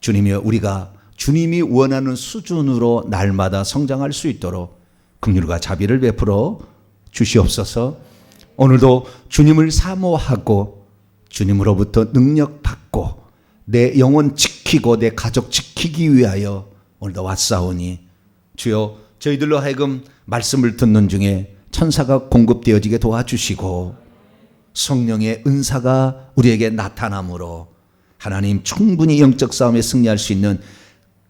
주님이여, 우리가 주님이 원하는 수준으로 날마다 성장할 수 있도록 긍휼과 자비를 베풀어 주시옵소서. 오늘도 주님을 사모하고 주님으로부터 능력 받고 내 영혼 지키고 내 가족 지키기 위하여 오늘도 왔사오니 주여, 저희들로 하여금 말씀을 듣는 중에 천사가 공급되어지게 도와주시고 성령의 은사가 우리에게 나타남으로 하나님 충분히 영적 싸움에 승리할 수 있는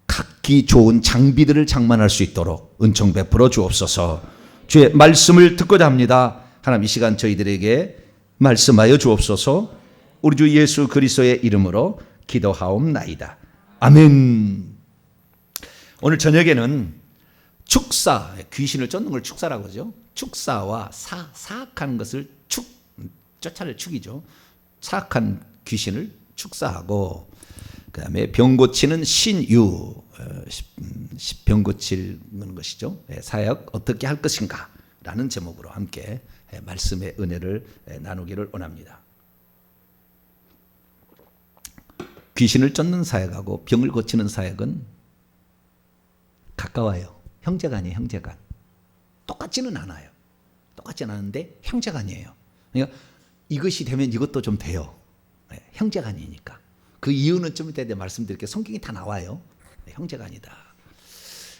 각기 좋은 장비들을 장만할 수 있도록 은총 베풀어 주옵소서. 주의 말씀을 듣고자 합니다. 하나님, 이 시간 저희들에게 말씀하여 주옵소서. 우리 주 예수 그리스도의 이름으로 기도하옵나이다. 아멘. 오늘 저녁에는 축사, 귀신을 쫓는 걸 축사라고 하죠. 축사와 사악한 것을 쫓아낼 축이죠. 사악한 귀신을 축사하고, 그 다음에 병 고치는 신유, 병 고치는 것이죠. 사역 어떻게 할 것인가 라는 제목으로 함께 말씀의 은혜를 나누기를 원합니다. 귀신을 쫓는 사역하고 병을 고치는 사역은 가까워요. 형제간이에요. 형제간. 똑같지는 않아요. 똑같지는 않은데 형제간이에요. 그러니까 이것이 되면 이것도 좀 돼요. 형제간이니까. 그 이유는 좀 이따 말씀드릴게요. 성경이 다 나와요. 형제간이다.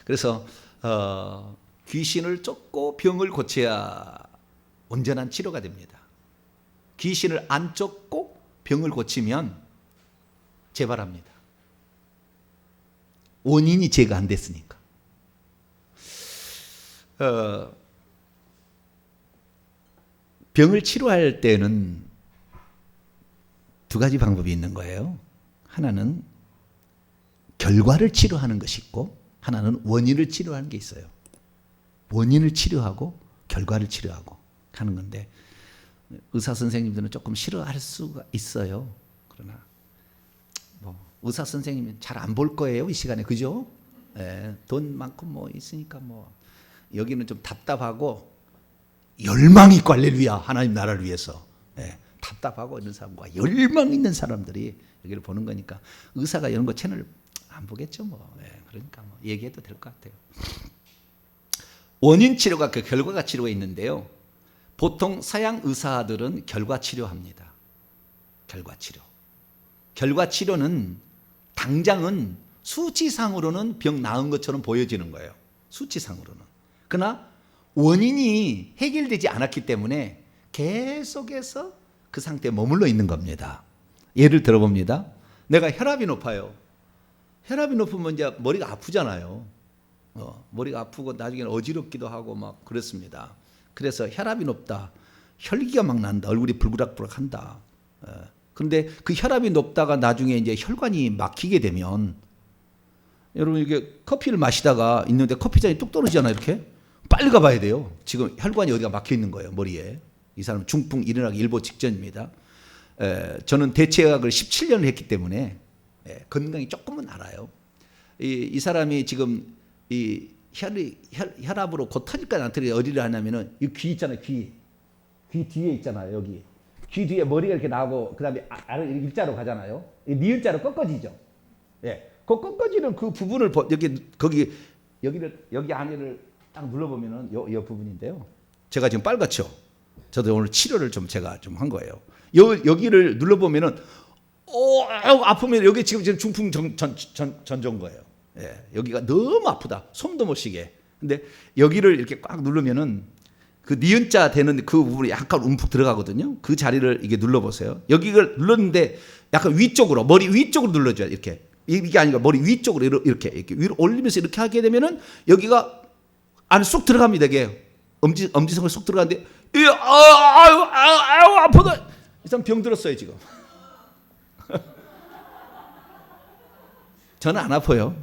그래서 귀신을 쫓고 병을 고쳐야 온전한 치료가 됩니다. 귀신을 안 쫓고 병을 고치면 재발합니다. 원인이 제거가 안 됐으니까. 병을 치료할 때는 두 가지 방법이 있는 거예요. 하나는 결과를 치료하는 것이 있고, 하나는 원인을 치료하는 게 있어요. 원인을 치료하고 결과를 치료하고 하는 건데, 의사 선생님들은 조금 싫어할 수가 있어요. 그러나 의사 선생님은 잘 안 볼 거예요, 이 시간에. 그죠? 돈 많고 있으니까 여기는 좀 답답하고 열망이 있고, 할렐루야, 하나님 나라를 위해서 답답하고 있는 사람과 열망 있는 사람들이 여기를 보는 거니까 의사가 이런 거 채널 안 보겠죠. 그러니까 얘기해도 될 것 같아요. 원인 치료가 그 결과가 치료가 있는데요. 보통 서양 의사들은 결과 치료합니다. 결과 치료. 결과 치료는 당장은 수치상으로는 병 나은 것처럼 보여지는 거예요. 수치상으로는. 그러나 원인이 해결되지 않았기 때문에 계속해서 그 상태에 머물러 있는 겁니다. 예를 들어봅니다. 내가 혈압이 높아요. 혈압이 높으면 이제 머리가 아프잖아요. 머리가 아프고 나중에는 어지럽기도 하고 막 그렇습니다. 그래서 혈압이 높다. 혈기가 막 난다. 얼굴이 불그락불락한다. 그런데 그 혈압이 높다가 나중에 이제 혈관이 막히게 되면, 여러분 이게 커피를 마시다가 있는데 커피잔이 뚝 떨어지잖아요. 이렇게 빨리 가봐야 돼요. 지금 혈관이 어디가 막혀 있는 거예요, 머리에. 이 사람은 중풍 일어나기 일보 직전입니다. 저는 대체의학을 17년을 했기 때문에 건강이 조금은 알아요. 이 사람이 지금 이 혈압으로 곧 터질까 안 터질까 어디를 하냐면은 이 귀 있잖아요. 귀 뒤에 있잖아요. 여기 귀 뒤에 머리가 이렇게 나오고 그다음에 아래 일자로 가잖아요. 이 니은자로 꺾어지죠. 그 꺾어지는 그 부분을 여기 안에를 딱 눌러보면은 이 부분인데요. 제가 지금 빨갛죠. 저도 오늘 치료를 좀 제가 좀 한 거예요. 여기를 눌러보면은 아프면 여기 지금 중풍 전조인 거예요. 여기가 너무 아프다. 숨도 못 쉬게. 근데 여기를 이렇게 꽉 누르면은 그 니은자 되는 그 부분이 약간 움푹 들어가거든요. 그 자리를 이게 눌러보세요. 여기를 눌렀는데 약간 위쪽으로, 머리 위쪽으로 눌러줘야 이렇게. 이게 아니라 머리 위쪽으로 이렇게 위로 올리면서 이렇게 하게 되면은 여기가 안에 쏙 들어갑니다. 이게 엄지성을 쏙 들어가는데 아유 아프다. 이 사람 병 들었어요 지금. 저는 안 아파요.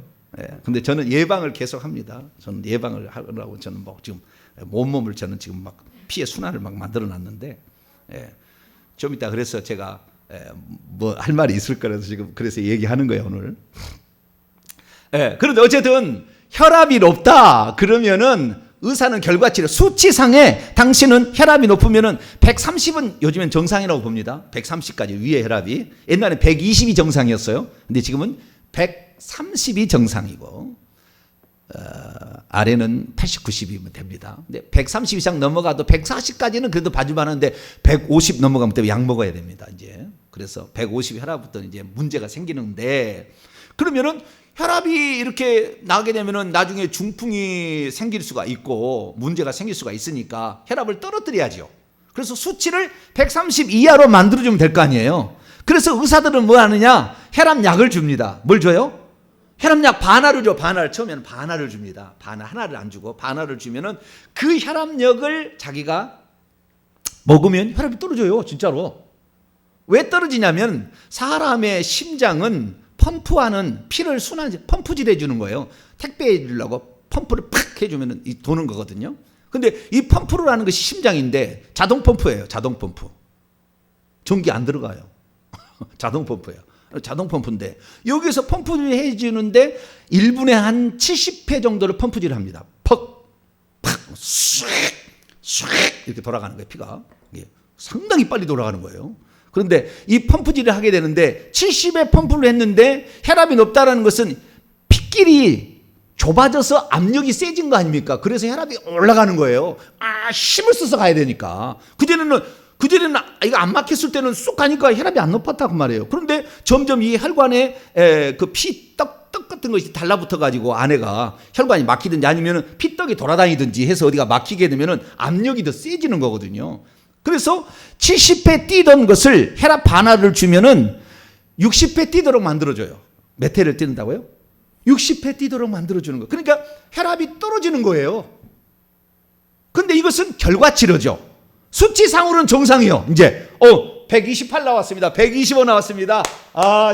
근데 저는 예방을 계속 합니다. 저는 예방을 하려고 저는 지금 온몸을 저는 지금 막 피의 순환을 막 만들어 놨는데, 좀 이따 그래서 제가 할 말이 있을 거라서 지금 그래서 얘기하는 거예요 오늘. 그런데 어쨌든 혈압이 높다 그러면은 의사는 결과치료 수치상에 당신은 혈압이 높으면은 130은 요즘엔 정상이라고 봅니다. 130까지 위에 혈압이. 옛날에 120이 정상이었어요. 근데 지금은 130이 정상이고 아래는 80, 90이면 됩니다. 근데 130 이상 넘어가도 140까지는 그래도 봐주면 하는데 150 넘어가면 또 약 먹어야 됩니다. 이제 그래서 150 혈압부터 이제 문제가 생기는데, 그러면은 혈압이 이렇게 나게 되면은 나중에 중풍이 생길 수가 있고 문제가 생길 수가 있으니까 혈압을 떨어뜨려야죠. 그래서 수치를 130 이하로 만들어주면 될 거 아니에요. 그래서 의사들은 뭐 하느냐? 혈압약을 줍니다. 뭘 줘요? 혈압약 반알을 줘. 반알. 처음에는 반알을 줍니다. 반알 하나를 안 주고 반알을 주면은 그 혈압약을 자기가 먹으면 혈압이 떨어져요. 진짜로. 왜 떨어지냐면 사람의 심장은 펌프하는 피를 펌프질 해주는 거예요. 택배해 주려고 펌프를 팍 해주면 도는 거거든요. 근데 이 펌프를 하는 것이 심장인데 자동 펌프예요. 자동 펌프. 전기 안 들어가요. 자동 펌프예요. 자동 펌프인데 여기서 펌프를 해주는데 1분에 한 70회 정도를 펌프질을 합니다. 퍽, 팍, 쑥, 쑥 이렇게 돌아가는 거예요. 피가 상당히 빨리 돌아가는 거예요. 그런데 이 펌프질을 하게 되는데 70회 펌프를 했는데 혈압이 높다는 것은 핏길이 좁아져서 압력이 세진 거 아닙니까? 그래서 혈압이 올라가는 거예요. 힘을 써서 가야 되니까. 그전에는 이거 안 막혔을 때는 쑥 가니까 혈압이 안 높았다고 말이에요. 그런데 점점 이 혈관에 그 피떡 같은 것이 달라붙어 가지고 안에가 혈관이 막히든지 아니면 피떡이 돌아다니든지 해서 어디가 막히게 되면 압력이 더 세지는 거거든요. 그래서 70회 뛰던 것을 혈압 반알을 주면은 60회 뛰도록 만들어줘요. 몇 회를 뛰는다고요? 60회 뛰도록 만들어주는 거. 그러니까 혈압이 떨어지는 거예요. 근데 이것은 결과치료죠. 수치상으로는 정상이요. 이제 128 나왔습니다. 125 나왔습니다.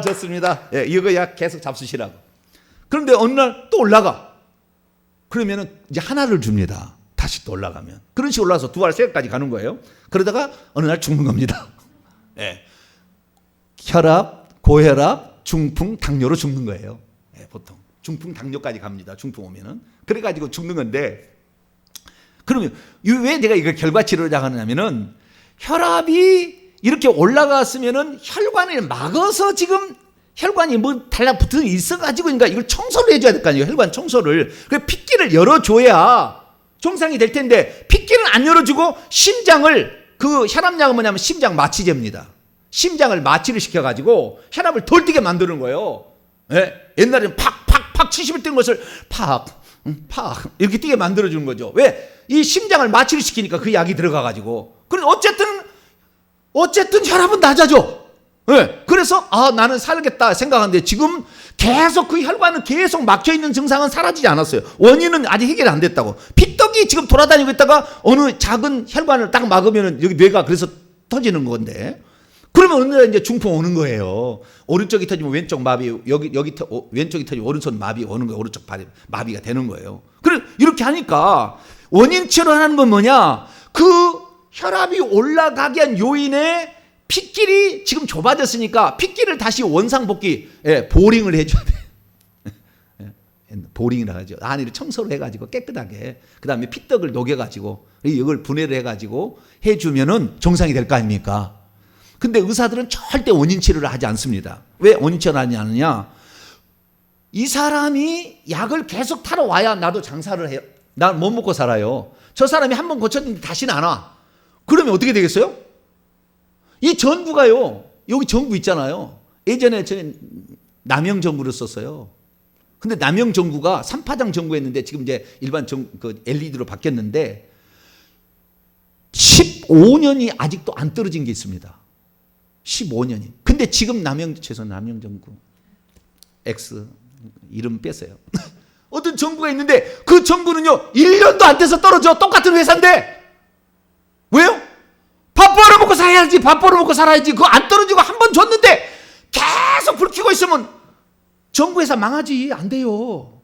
좋습니다. 이거 약 계속 잡수시라고. 그런데 어느 날 또 올라가. 그러면은 이제 하나를 줍니다. 다시 또 올라가면. 그런 식으로 올라가서 2알, 3알까지 가는 거예요. 그러다가 어느 날 죽는 겁니다. 혈압, 고혈압, 중풍, 당뇨로 죽는 거예요. 보통. 중풍, 당뇨까지 갑니다. 중풍 오면은. 그래가지고 죽는 건데, 그러면 왜 내가 이걸 결과치료를 하느냐면은 혈압이 이렇게 올라갔으면은 혈관을 막아서 지금 혈관이 뭐 달라붙어 있어가지고 그러니까 이걸 청소를 해줘야 될 거 아니에요. 혈관 청소를. 그래서 핏길을 열어줘야 정상이 될 텐데 핏길은 안 열어주고 심장을 그 혈압약은 뭐냐면 심장 마취제입니다. 심장을 마취를 시켜가지고 혈압을 덜 뛰게 만드는 거예요. 옛날에는 팍 70을 뛴 것을 팍 이렇게 뛰게 만들어주는 거죠. 왜? 이 심장을 마취를 시키니까 그 약이 들어가가지고. 그래서 어쨌든 혈압은 낮아져. 그래서 나는 살겠다 생각하는데 지금 계속 그 혈관은 계속 막혀있는 증상은 사라지지 않았어요. 원인은 아직 해결 안 됐다고. 피떡이 지금 돌아다니고 있다가 어느 작은 혈관을 딱 막으면 여기 뇌가 그래서 터지는 건데, 그러면 어느 날 이제 중풍 오는 거예요. 오른쪽이 터지면 왼쪽 마비, 왼쪽이 터지면 오른손 마비 오는 거예요. 오른쪽 발이 마비가 되는 거예요. 그래 이렇게 하니까 원인 치료하는 건 뭐냐? 그 혈압이 올라가게 한 요인의 핏길이 지금 좁아졌으니까 핏길을 다시 원상복귀, 보링을 해줘야 돼. 보링이라 하죠. 안을 청소를 해가지고 깨끗하게. 그 다음에 피떡을 녹여가지고 이걸 분해를 해가지고 해주면은 정상이 될 거 아닙니까? 근데 의사들은 절대 원인 치료를 하지 않습니다. 왜 원인 치료를 하지 않느냐? 이 사람이 약을 계속 타러 와야 나도 장사를 해요. 난 못 먹고 살아요. 저 사람이 한 번 고쳤는데 다시는 안 와. 그러면 어떻게 되겠어요? 이 전구가요. 여기 전구 있잖아요. 예전에 저는 남영 전구를 썼어요. 근데 남영 전구가 3파장 전구였는데 지금 이제 일반 그 LED로 바뀌었는데 15년이 아직도 안 떨어진 게 있습니다. 15년이. 근데 지금 남영 전구 X 이름 뺐어요. 어떤 전구가 있는데 그 전구는요 1년도 안 돼서 떨어져. 똑같은 회사인데. 왜요? 밥 벌어먹고 살아야지. 밥 벌어먹고 살아야지. 그거 안 떨어지고 한 번 줬는데 계속 불 켜고 있으면 전구회사 망하지. 안 돼요.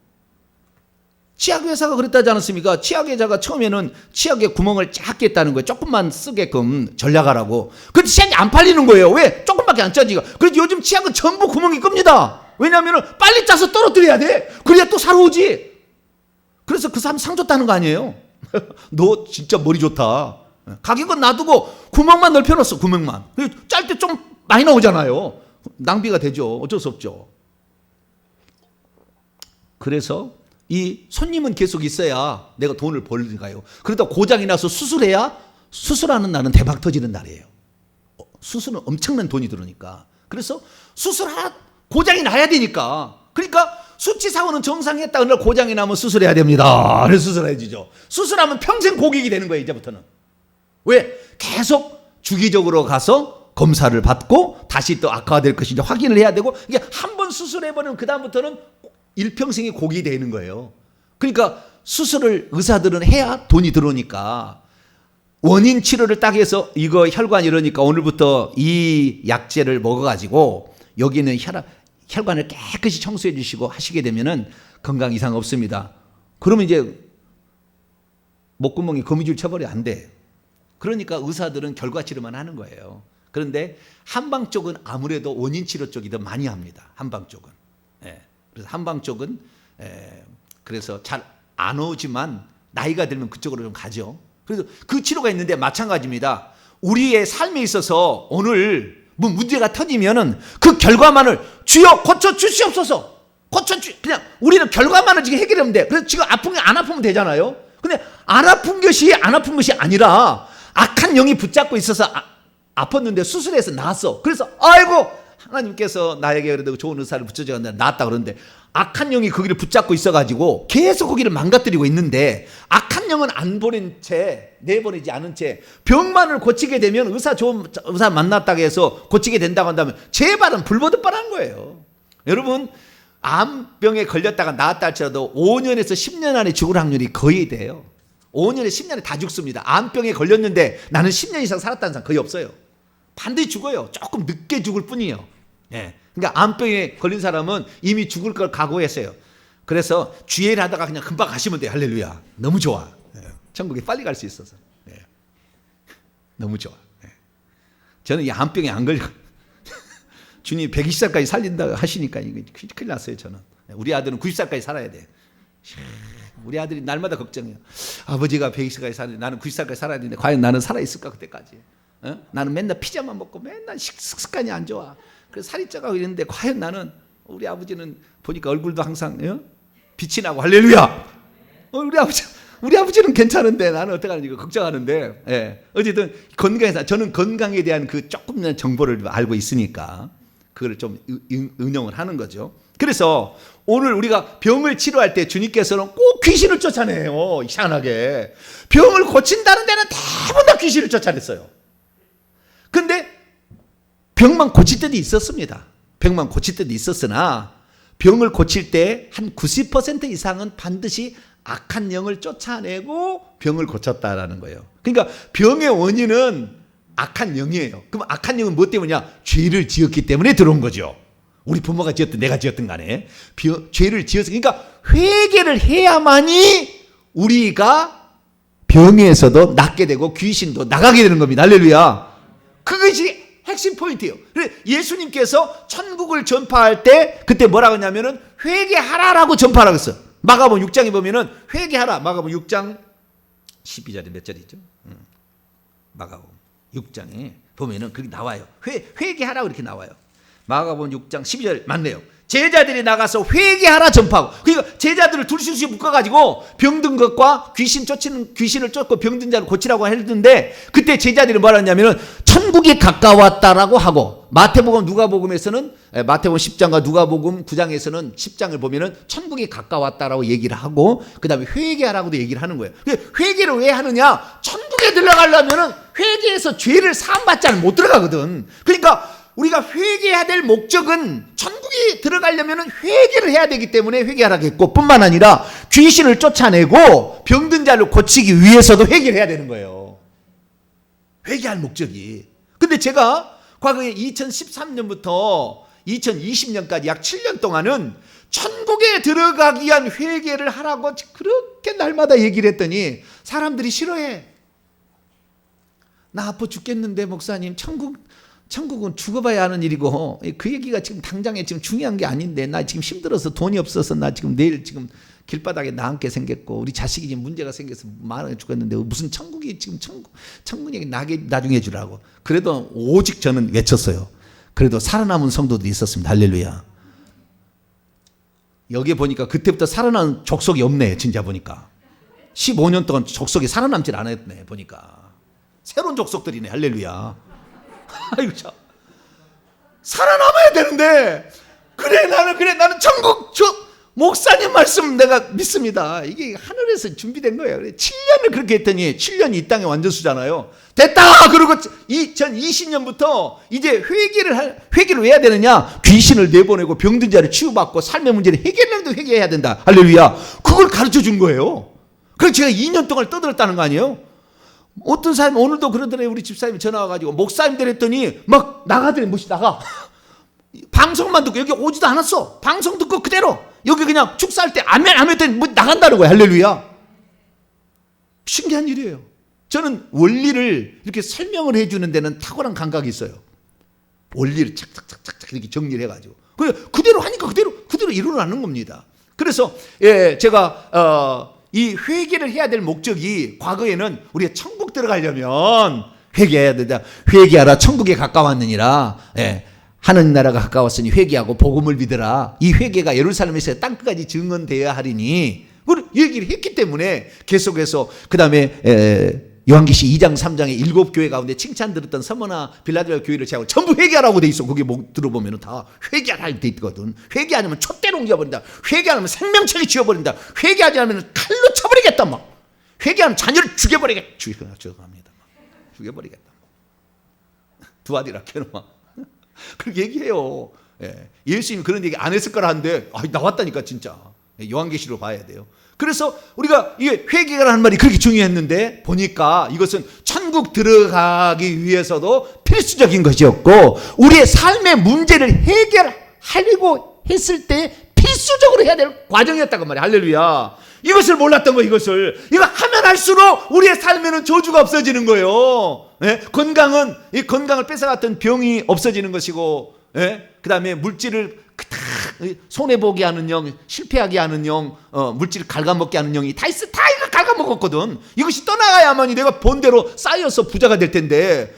치약회사가 그랬다지 않았습니까? 치약회사가 처음에는 치약에 구멍을 작게 했다는 거예요. 조금만 쓰게끔 전략하라고. 근데 치약이 안 팔리는 거예요. 왜? 조금밖에 안 짜지가. 그래서 요즘 치약은 전부 구멍이 끕니다. 왜냐하면 빨리 짜서 떨어뜨려야 돼. 그래야 또 사러 오지. 그래서 그 사람 상 줬다는 거 아니에요. 너 진짜 머리 좋다. 가격은 놔두고 구멍만 넓혀놨어. 구멍만. 짤 때 좀 많이 나오잖아요. 낭비가 되죠. 어쩔 수 없죠. 그래서 이 손님은 계속 있어야 내가 돈을 벌니까요. 그러다 고장이 나서 수술해야 수술하는 날은 대박 터지는 날이에요. 수술은 엄청난 돈이 들으니까. 그래서 고장이 나야 되니까. 그러니까 수치사고는 정상했다. 어느 날 고장이 나면 수술해야 됩니다. 그래서 수술해야죠. 수술하면 평생 고객이 되는 거예요. 이제부터는. 왜? 계속 주기적으로 가서 검사를 받고 다시 또 악화될 것인지 확인을 해야 되고, 이게 한 번 수술해버리면 그 다음부터는 일평생이 고객이 되는 거예요. 그러니까 수술을 의사들은 해야 돈이 들어오니까 원인 치료를 딱 해서 이거 혈관 이러니까 오늘부터 이 약재를 먹어가지고 여기는 혈관을 깨끗이 청소해 주시고 하시게 되면은 건강 이상 없습니다. 그러면 이제 목구멍에 거미줄 쳐버려 안 돼. 그러니까 의사들은 결과 치료만 하는 거예요. 그런데 한방 쪽은 아무래도 원인 치료 쪽이 더 많이 합니다. 한방 쪽은. 그래서 한방 쪽은 그래서 잘 안 오지만 나이가 들면 그쪽으로 좀 가죠. 그래서 그 치료가 있는데 마찬가지입니다. 우리의 삶에 있어서 오늘 뭐 문제가 터지면은 그 결과만을 주여 고쳐 주시옵소서. 그냥 우리는 결과만을 지금 해결하면 돼. 그래서 지금 아픈 게 안 아프면 되잖아요. 근데 안 아픈 것이 아니라 악한 영이 붙잡고 있어서 아팠는데 수술해서 나았어. 그래서 아이고 하나님께서 나에게 그래도 좋은 의사를 붙여줬는데 나았다 그러는데 악한 영이 거기를 붙잡고 있어가지고 계속 거기를 망가뜨리고 있는데, 악한 영은 안 보낸 채, 내보내지 않은 채 병만을 고치게 되면 좋은 의사 만났다고 해서 고치게 된다고 한다면 제 발은 불보듯 뻔한 거예요. 여러분, 암병에 걸렸다가 나았다 할지라도 5년에서 10년 안에 죽을 확률이 거의 돼요. 5년에 10년에 다 죽습니다. 암병에 걸렸는데 나는 10년 이상 살았다는 사람 거의 없어요. 반드시 죽어요. 조금 늦게 죽을 뿐이에요. 그러니까 암병에 걸린 사람은 이미 죽을 걸 각오했어요. 그래서 주의를 하다가 그냥 금방 가시면 돼요. 할렐루야. 너무 좋아. 천국에 빨리 갈 수 있어서. 너무 좋아. 저는 이 암병에 안 걸려. 주님 120살까지 살린다 하시니까 큰일 났어요. 저는. 우리 아들은 90살까지 살아야 돼. 우리 아들이 날마다 걱정해요. 아버지가 120살까지 살았는데 나는 90살까지 살아야 되는데 과연 나는 살아있을까 그때까지. 나는 맨날 피자만 먹고 맨날 식습관이 안 좋아. 그래서 살이 쪄가고 이랬는데 과연 나는, 우리 아버지는 보니까 얼굴도 항상 빛이 나고 할렐루야. 우리 아버지는 괜찮은데 나는 어떡하는지 걱정하는데, 어쨌든 저는 건강에 대한 그 조금의 정보를 알고 있으니까 그걸 좀 응용을 하는 거죠. 그래서 오늘 우리가 병을 치료할 때 주님께서는 꼭 귀신을 쫓아내요. 이상하게 병을 고친다는 데는 대부분 다 귀신을 쫓아냈어요. 근데 병만 고칠 때도 있었습니다. 병만 고칠 때도 있었으나 병을 고칠 때 한 90% 이상은 반드시 악한 영을 쫓아내고 병을 고쳤다라는 거예요. 그러니까 병의 원인은 악한 영이에요. 그럼 악한 영은 뭐 때문이냐? 죄를 지었기 때문에 들어온 거죠. 우리 부모가 지었든 내가 지었든 간에 죄를 지어서, 그러니까 회개를 해야만이 우리가 병에서도 낫게 되고 귀신도 나가게 되는 겁니다. 할렐루야. 그것이 핵심 포인트예요. 예수님께서 천국을 전파할 때 그때 뭐라고 했냐면은 회개하라라고 전파하라고 했어요. 마가복음 6장에 보면은 회개하라. 마가복음 6장 12절에 몇 절이죠? 마가복음 6장에 보면은 그게 나와요. 회개하라고 이렇게 나와요. 마가복음 6장 12절 맞네요. 제자들이 나가서 회개하라 전파하고, 그러니까 제자들을 둘씩 묶어가지고 병든 것과 귀신을 쫓고 병든 자를 고치라고 했는데, 그때 제자들이 뭐라 했냐면은 천국이 가까웠다라고 하고, 마태복음 누가복음에서는 마태복음 10장과 누가복음 9장에서는 10장을 보면은 천국이 가까웠다라고 얘기를 하고, 그 다음에 회개하라고도 얘기를 하는 거예요. 회개를 왜 하느냐? 천국에 들어가려면은 회개해서 죄를 사함받지 않으면 못 들어가거든. 그러니까 우리가 회개해야 될 목적은 천국에 들어가려면 회개를 해야 되기 때문에 회개하라고 했고, 뿐만 아니라 귀신을 쫓아내고 병든 자를 고치기 위해서도 회개를 해야 되는 거예요. 회개할 목적이. 근데 제가 과거에 2013년부터 2020년까지 약 7년 동안은 천국에 들어가기 위한 회개를 하라고 그렇게 날마다 얘기를 했더니 사람들이 싫어해. 나 아파 죽겠는데 목사님, 천국은 죽어봐야 하는 일이고, 그 얘기가 지금 당장에 지금 중요한 게 아닌데, 나 지금 힘들어서 돈이 없어서 나 지금 내일 지금 길바닥에 나앉게 생겼고, 우리 자식이 지금 문제가 생겨서 많이 죽었는데 무슨 천국이 지금 천국 얘기 나중에 해주라고. 그래도 오직 저는 외쳤어요. 그래도 살아남은 성도들이 있었습니다. 할렐루야. 여기 보니까 그때부터 살아난 족속이 없네. 진짜 보니까 15년 동안 족속이 살아남질 않았네. 보니까 새로운 족속들이네. 할렐루야. 아이고 참, 살아남아야 되는데 그래 나는 천국 목사님 말씀 내가 믿습니다. 이게 하늘에서 준비된 거예요. 7년을 그렇게 했더니 7년이 이 땅의 완전수잖아요. 됐다. 그리고 2020년부터 이제 회개를 왜 해야 되느냐? 귀신을 내보내고 병든 자를 치유받고 삶의 문제를 해결해도 회개해야 된다. 할렐루야. 그걸 가르쳐 준 거예요. 그래서 제가 2년 동안 떠들었다는 거 아니에요? 어떤 사람이 오늘도 그러더래요. 우리 집사님이 전화 와가지고 목사님들 했더니 막 나가더래. 무시 나가. 방송만 듣고 여기 오지도 않았어. 방송 듣고 그대로 여기 그냥 축사할 때 아멘 했더니 뭐 나간다는 거야. 할렐루야. 신기한 일이에요. 저는 원리를 이렇게 설명을 해주는 데는 탁월한 감각이 있어요. 원리를 착착착착 이렇게 정리를 해가지고 그대로 하니까 그대로 일어나는 겁니다. 그래서 제가 이 회개를 해야 될 목적이 과거에는 우리가 천국 들어가려면 회개해야 된다. 회개하라 천국에 가까웠느니라. 하는 나라가 가까웠으니 회개하고 복음을 믿으라. 이 회개가 예루살렘에서 땅끝까지 증언되어야 하리니 얘기를 했기 때문에 계속해서 그 다음에 요한계시 2장 3장에 7교회 가운데 칭찬 들었던 서머나 빌라델피아 교회를 제하고 전부 회개하라고 돼 있어. 거기 들어보면 다 회개하라 돼 있거든. 회개 안 하면 촛대로 옮겨버린다. 회개 안 하면 생명책이 지워버린다. 회개하지 않으면 칼로 쳐버리겠다. 막 회개하면 자녀를 죽여버리겠다. 죽여버리겠다. 두 아들아 캐놓아. 그렇게 얘기해요. 예수님이 그런 얘기 안 했을 거라 하는데 나왔다니까 진짜. 요한계시로 봐야 돼요. 그래서 우리가 이게 회개라는 말이 그렇게 중요했는데 보니까 이것은 천국 들어가기 위해서도 필수적인 것이었고 우리의 삶의 문제를 해결하려고 했을 때 필수적으로 해야 될 과정이었다고 말이야. 할렐루야. 이것을 몰랐던 거예요. 이거 하면 할수록 우리의 삶에는 저주가 없어지는 거예요. 이 건강을 뺏어갔던 병이 없어지는 것이고, 그 다음에 물질을 손해보게 하는 영, 실패하게 하는 영, 물질을 갉아먹게 하는 영이 다 이거 갉아먹었거든. 이것이 떠나가야만이 내가 본대로 쌓여서 부자가 될 텐데,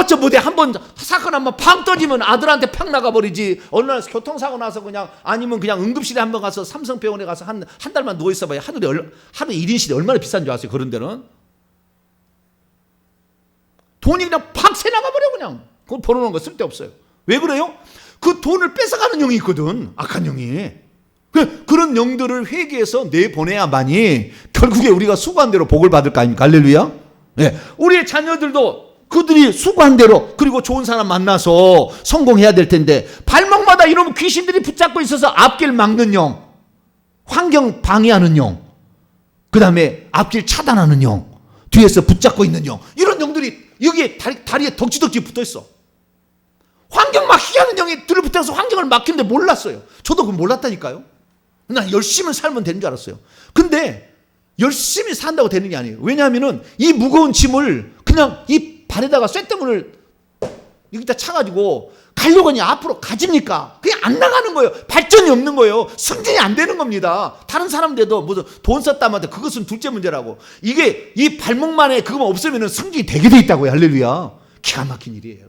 저 못해. 한번 사건 한번 팡 터지면 아들한테 팍 나가버리지. 어느 날 교통사고 나서 아니면 그냥 응급실에 한번 가서 삼성병원에 가서 한 달만 누워있어봐야 하루 1인실이 얼마나 비싼 줄 아세요? 그런 데는 돈이 그냥 팍 새 나가버려. 그냥 그거 벌어놓은 거 쓸데없어요. 왜 그래요? 그 돈을 뺏어가는 영이 있거든. 악한 영이. 그런 영들을 회개해서 내보내야만이 결국에 우리가 수고한 대로 복을 받을 거 아닙니까? 할렐루야. 우리의 자녀들도 그들이 수고한 대로 그리고 좋은 사람 만나서 성공해야 될 텐데 발목마다 이런 귀신들이 붙잡고 있어서 앞길 막는 영, 환경 방해하는 영, 그 다음에 앞길 차단하는 영, 뒤에서 붙잡고 있는 영, 이런 영들이 여기에 다리에 덕지덕지 붙어있어. 환경 막히게 하는 영이 들을 붙어서 환경을 막히는데 몰랐어요. 저도 그걸 몰랐다니까요. 난 열심히 살면 되는 줄 알았어요. 근데 열심히 산다고 되는 게 아니에요. 왜냐하면 이 무거운 짐을 그냥 이 발에다가 쇳덩이를 여기다 차가지고 가려고 하니 앞으로 가집니까? 그게 안 나가는 거예요. 발전이 없는 거예요. 승진이 안 되는 겁니다. 다른 사람들도 무슨 돈 썼다마다 그것은 둘째 문제라고. 이게 이 발목만에 그거만 없으면 승진이 되게 돼 있다고요. 할렐루야. 기가 막힌 일이에요.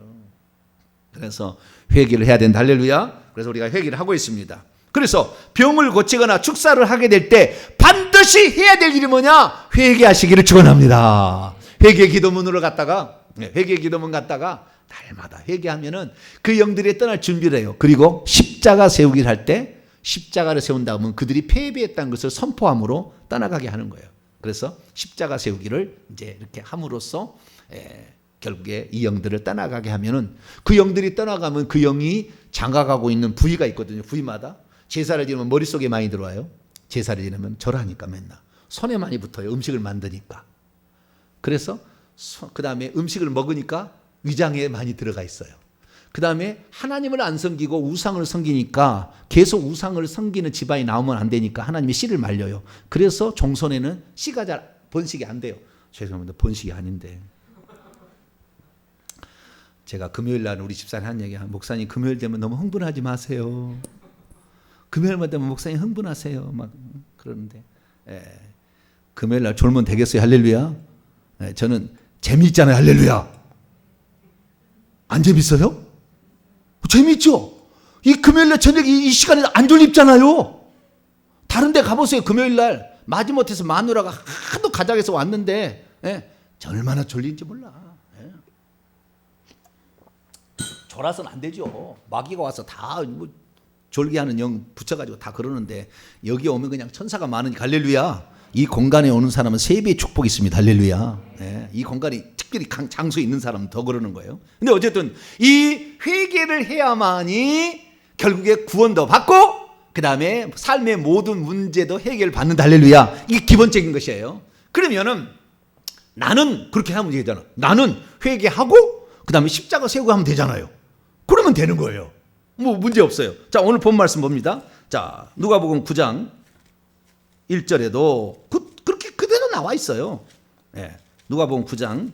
그래서 회개를 해야 된다. 할렐루야. 그래서 우리가 회개를 하고 있습니다. 그래서 병을 고치거나 축사를 하게 될 때 반드시 해야 될 일이 뭐냐? 회개하시기를 축원합니다. 회개 기도문으로 갔다가 날마다 회개하면은 그 영들이 떠날 준비를 해요. 그리고 십자가 세우기를 할 때 십자가를 세운다 하면 그들이 패배했다는 것을 선포함으로 떠나가게 하는 거예요. 그래서 십자가 세우기를 이제 이렇게 함으로써 결국에 이 영들을 떠나가게 하면은 그 영들이 떠나가면 그 영이 장악하고 있는 부위가 있거든요. 부위마다 제사를 지내면 머릿속에 많이 들어와요. 제사를 지내면 절하니까 맨날 손에 많이 붙어요. 음식을 만드니까. 그래서 그 다음에 음식을 먹으니까 위장에 많이 들어가 있어요. 그 다음에 하나님을 안 섬기고 우상을 섬기니까 계속 우상을 섬기는 집안이 나오면 안 되니까 하나님이 씨를 말려요. 그래서 종손에는 씨가 잘 번식이 안 돼요. 죄송합니다. 번식이 아닌데. 제가 금요일 날 우리 집사님 한 얘기, 목사님 금요일 되면 너무 흥분하지 마세요. 금요일만 되면 목사님 흥분하세요. 막 그러는데 금요일 날 졸면 되겠어요. 할렐루야. 저는 재미있잖아요. 할렐루야. 안 재밌어요? 재미있죠? 이 금요일날 저녁 이 시간에 안 졸립잖아요. 다른 데 가보세요. 금요일 날 마지못해서 마누라가 하도 가장에서 왔는데 저 얼마나 졸린지 몰라. 졸아서는 안 되죠. 마귀가 와서 다 뭐 졸게 하는 영 붙여가지고 다 그러는데 여기 오면 그냥 천사가 많으니까 할렐루야. 이 공간에 오는 사람은 3배의 축복이 있습니다. 할렐루야. 이 공간이 특별히 장소에 있는 사람은 더 그러는 거예요. 근데 어쨌든 이 회개를 해야만이 결국에 구원도 받고 그 다음에 삶의 모든 문제도 해결을 받는다. 할렐루야. 이게 기본적인 것이에요. 그러면은 나는 그렇게 하면 되잖아. 나는 회개하고 그 다음에 십자가 세우고 하면 되잖아요. 그러면 되는 거예요. 뭐 문제 없어요. 자, 오늘 본 말씀 봅니다. 자, 누가복음 9장 1절에도 그렇게 그대로 나와 있어요. 누가복음 9장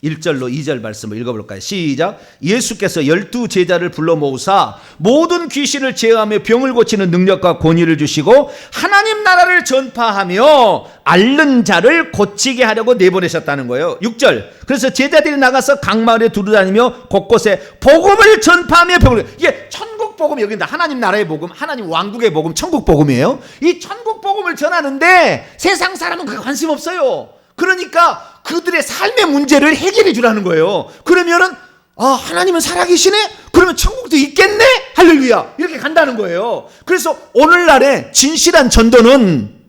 1절로 2절 말씀을 읽어볼까요? 시작. 예수께서 12 제자를 불러 모으사 모든 귀신을 제어하며 병을 고치는 능력과 권위를 주시고 하나님 나라를 전파하며 앓는 자를 고치게 하려고 내보내셨다는 거예요. 6절. 그래서 제자들이 나가서 각 마을에 두루다니며 곳곳에 복음을 전파하며 병을, 이게 천국 복음, 여기다 하나님 나라의 복음, 하나님 왕국의 복음, 천국 복음이에요. 이 천국 복음을 전하는데 세상 사람은 그게 관심 없어요. 그러니까 그들의 삶의 문제를 해결해 주라는 거예요. 그러면은 하나님은 살아계시네? 그러면 천국도 있겠네? 할렐루야. 이렇게 간다는 거예요. 그래서 오늘날의 진실한 전도는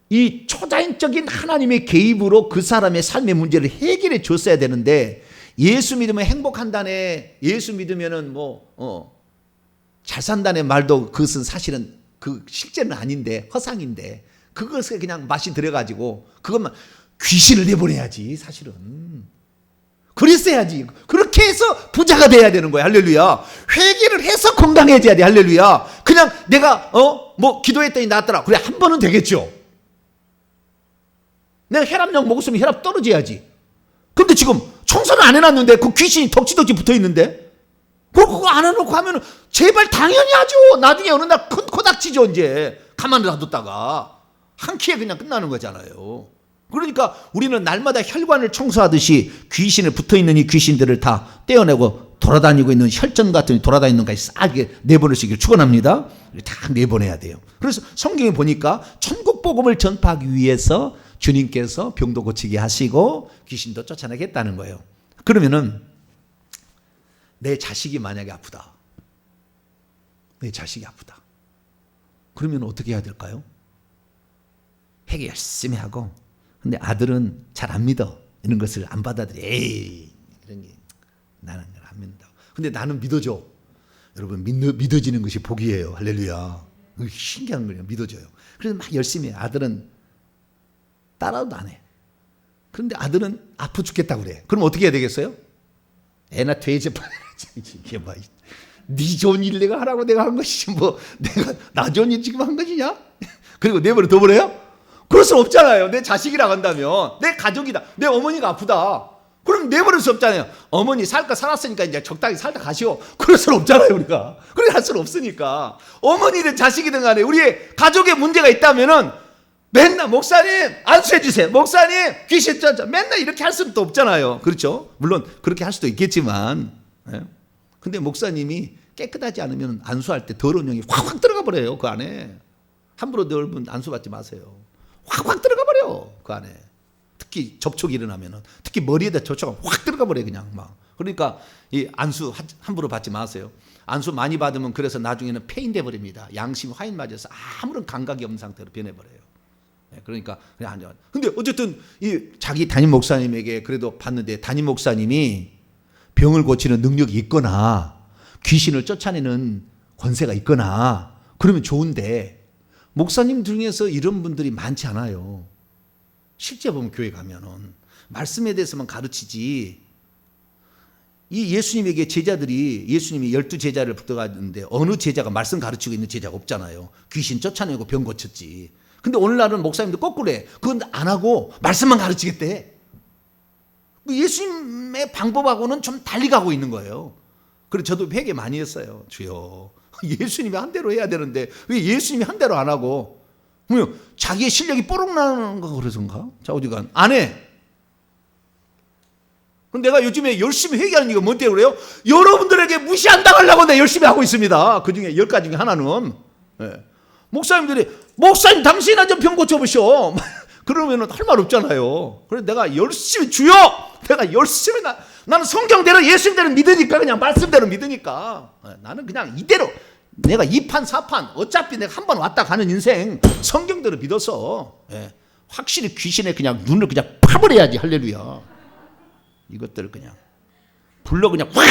이 초자연적인 하나님의 개입으로 그 사람의 삶의 문제를 해결해 줬어야 되는데, 예수 믿으면 행복한다네, 예수 믿으면은 잘 산다네 말도 그것은 사실은 그 실제는 아닌데, 허상인데, 그것을 그냥 맛이 들어가지고 그것만 귀신을 내보내야지. 사실은 그랬어야지. 그렇게 해서 부자가 돼야 되는 거야. 할렐루야. 회개를 해서 건강해져야 돼. 할렐루야. 그냥 내가 기도했더니 낫더라, 그래 한 번은 되겠죠. 내가 혈압약 먹었으면 혈압 떨어져야지. 근데 지금 청소는 안 해놨는데 그 귀신이 덕지덕지 붙어있는데 그거 안 해놓고 하면 제발 당연히 하죠. 나중에 어느 날 큰 코닥치죠. 이제 가만히 놔뒀다가 한 키에 그냥 끝나는 거잖아요. 그러니까 우리는 날마다 혈관을 청소하듯이 귀신에 붙어있는 이 귀신들을 다 떼어내고 돌아다니고 있는 혈전 같은 돌아다니는 것까지 싸게 내보낼 수 있기를 축원합니다. 다 내보내야 돼요. 그래서 성경에 보니까 천국 복음을 전파하기 위해서 주님께서 병도 고치게 하시고 귀신도 쫓아내겠다는 거예요. 그러면은 내 자식이 만약에 아프다. 내 자식이 아프다. 그러면 어떻게 해야 될까요? 회개 열심히 하고, 근데 아들은 잘 안 믿어. 이런 것을 안 받아들여. 에이, 이런 게 나는 안 믿는다. 근데 나는 믿어줘. 여러분, 믿어지는 것이 복이에요. 할렐루야. 신기한 거예요. 믿어줘요. 그래서 막 열심히 해. 아들은 따라도 안 해. 그런데 아들은 아파 죽겠다고 그래. 그럼 어떻게 해야 되겠어요? 애나 퇴재판 이게 뭐, 네 좋은 일 내가 하라고 내가 한 것이지 내가 나 좋은 일 지금 한 것이냐? 그리고 내버려 둬버려요? 그럴 수 없잖아요. 내 자식이라고 한다면, 내 가족이다, 내 어머니가 아프다, 그럼 내버릴 수 없잖아요. 어머니 살까 살았으니까 이제 적당히 살다 가시오. 그럴 수는 없잖아요. 우리가 그렇게 할 수는 없으니까. 어머니든 자식이든 간에 우리의 가족에 문제가 있다면은 맨날 목사님 안수해 주세요, 목사님 귀신 쫓아, 맨날 이렇게 할 수는 또 없잖아요. 그렇죠? 물론 그렇게 할 수도 있겠지만, 근데 목사님이 깨끗하지 않으면 안수할 때 더러운 영이 확확 들어가 버려요. 그 안에 함부로 넓은 안수 받지 마세요. 확확 들어가 버려. 그 안에 특히 접촉이 일어나면은, 특히 머리에다 접촉하면 확 들어가 버려 그냥 막. 그러니까 이 안수 함부로 받지 마세요. 안수 많이 받으면 그래서 나중에는 폐인돼 버립니다. 양심이 화인 맞아서 아무런 감각이 없는 상태로 변해 버려요. 그러니까 그냥 안 좋아. 근데 어쨌든 이 자기 담임 목사님에게 그래도 봤는데, 담임 목사님이 병을 고치는 능력이 있거나 귀신을 쫓아내는 권세가 있거나 그러면 좋은데, 목사님 중에서 이런 분들이 많지 않아요. 실제 보면 교회 가면은 말씀에 대해서만 가르치지, 이 예수님에게 제자들이, 예수님이 12 제자를 붙어가는데 어느 제자가 말씀 가르치고 있는 제자가 없잖아요. 귀신 쫓아내고 병 고쳤지. 근데 오늘날은 목사님들 거꾸로 해. 그건 안 하고 말씀만 가르치겠대. 예수님의 방법하고는 좀 달리 가고 있는 거예요. 그래서 저도 회개 많이 했어요. 주여, 예수님이 한 대로 해야 되는데 왜 예수님이 한 대로 안 하고, 자기의 실력이 뽀록 나는 거 그래서인가? 자, 어디가 안 해. 그럼 내가 요즘에 열심히 회개하는 이유가 뭔 때문에 그래요? 여러분들에게 무시 안 당하려고 내가 열심히 하고 있습니다. 그 중에 10가지 중에 하나는 목사님들이 목사님 당신이나 좀 병 고쳐보시오. 그러면은 할 말 없잖아요. 그래서 내가 열심히 주여, 내가 열심히 나는 성경대로 예수님대로 믿으니까 그냥 말씀대로 믿으니까 나는 그냥 이대로 내가 2판 4판 어차피 내가 한 번 왔다 가는 인생 성경대로 믿어서 확실히 귀신의 그냥 눈을 그냥 파버려야지. 할렐루야. 이것들을 그냥 불러 그냥 확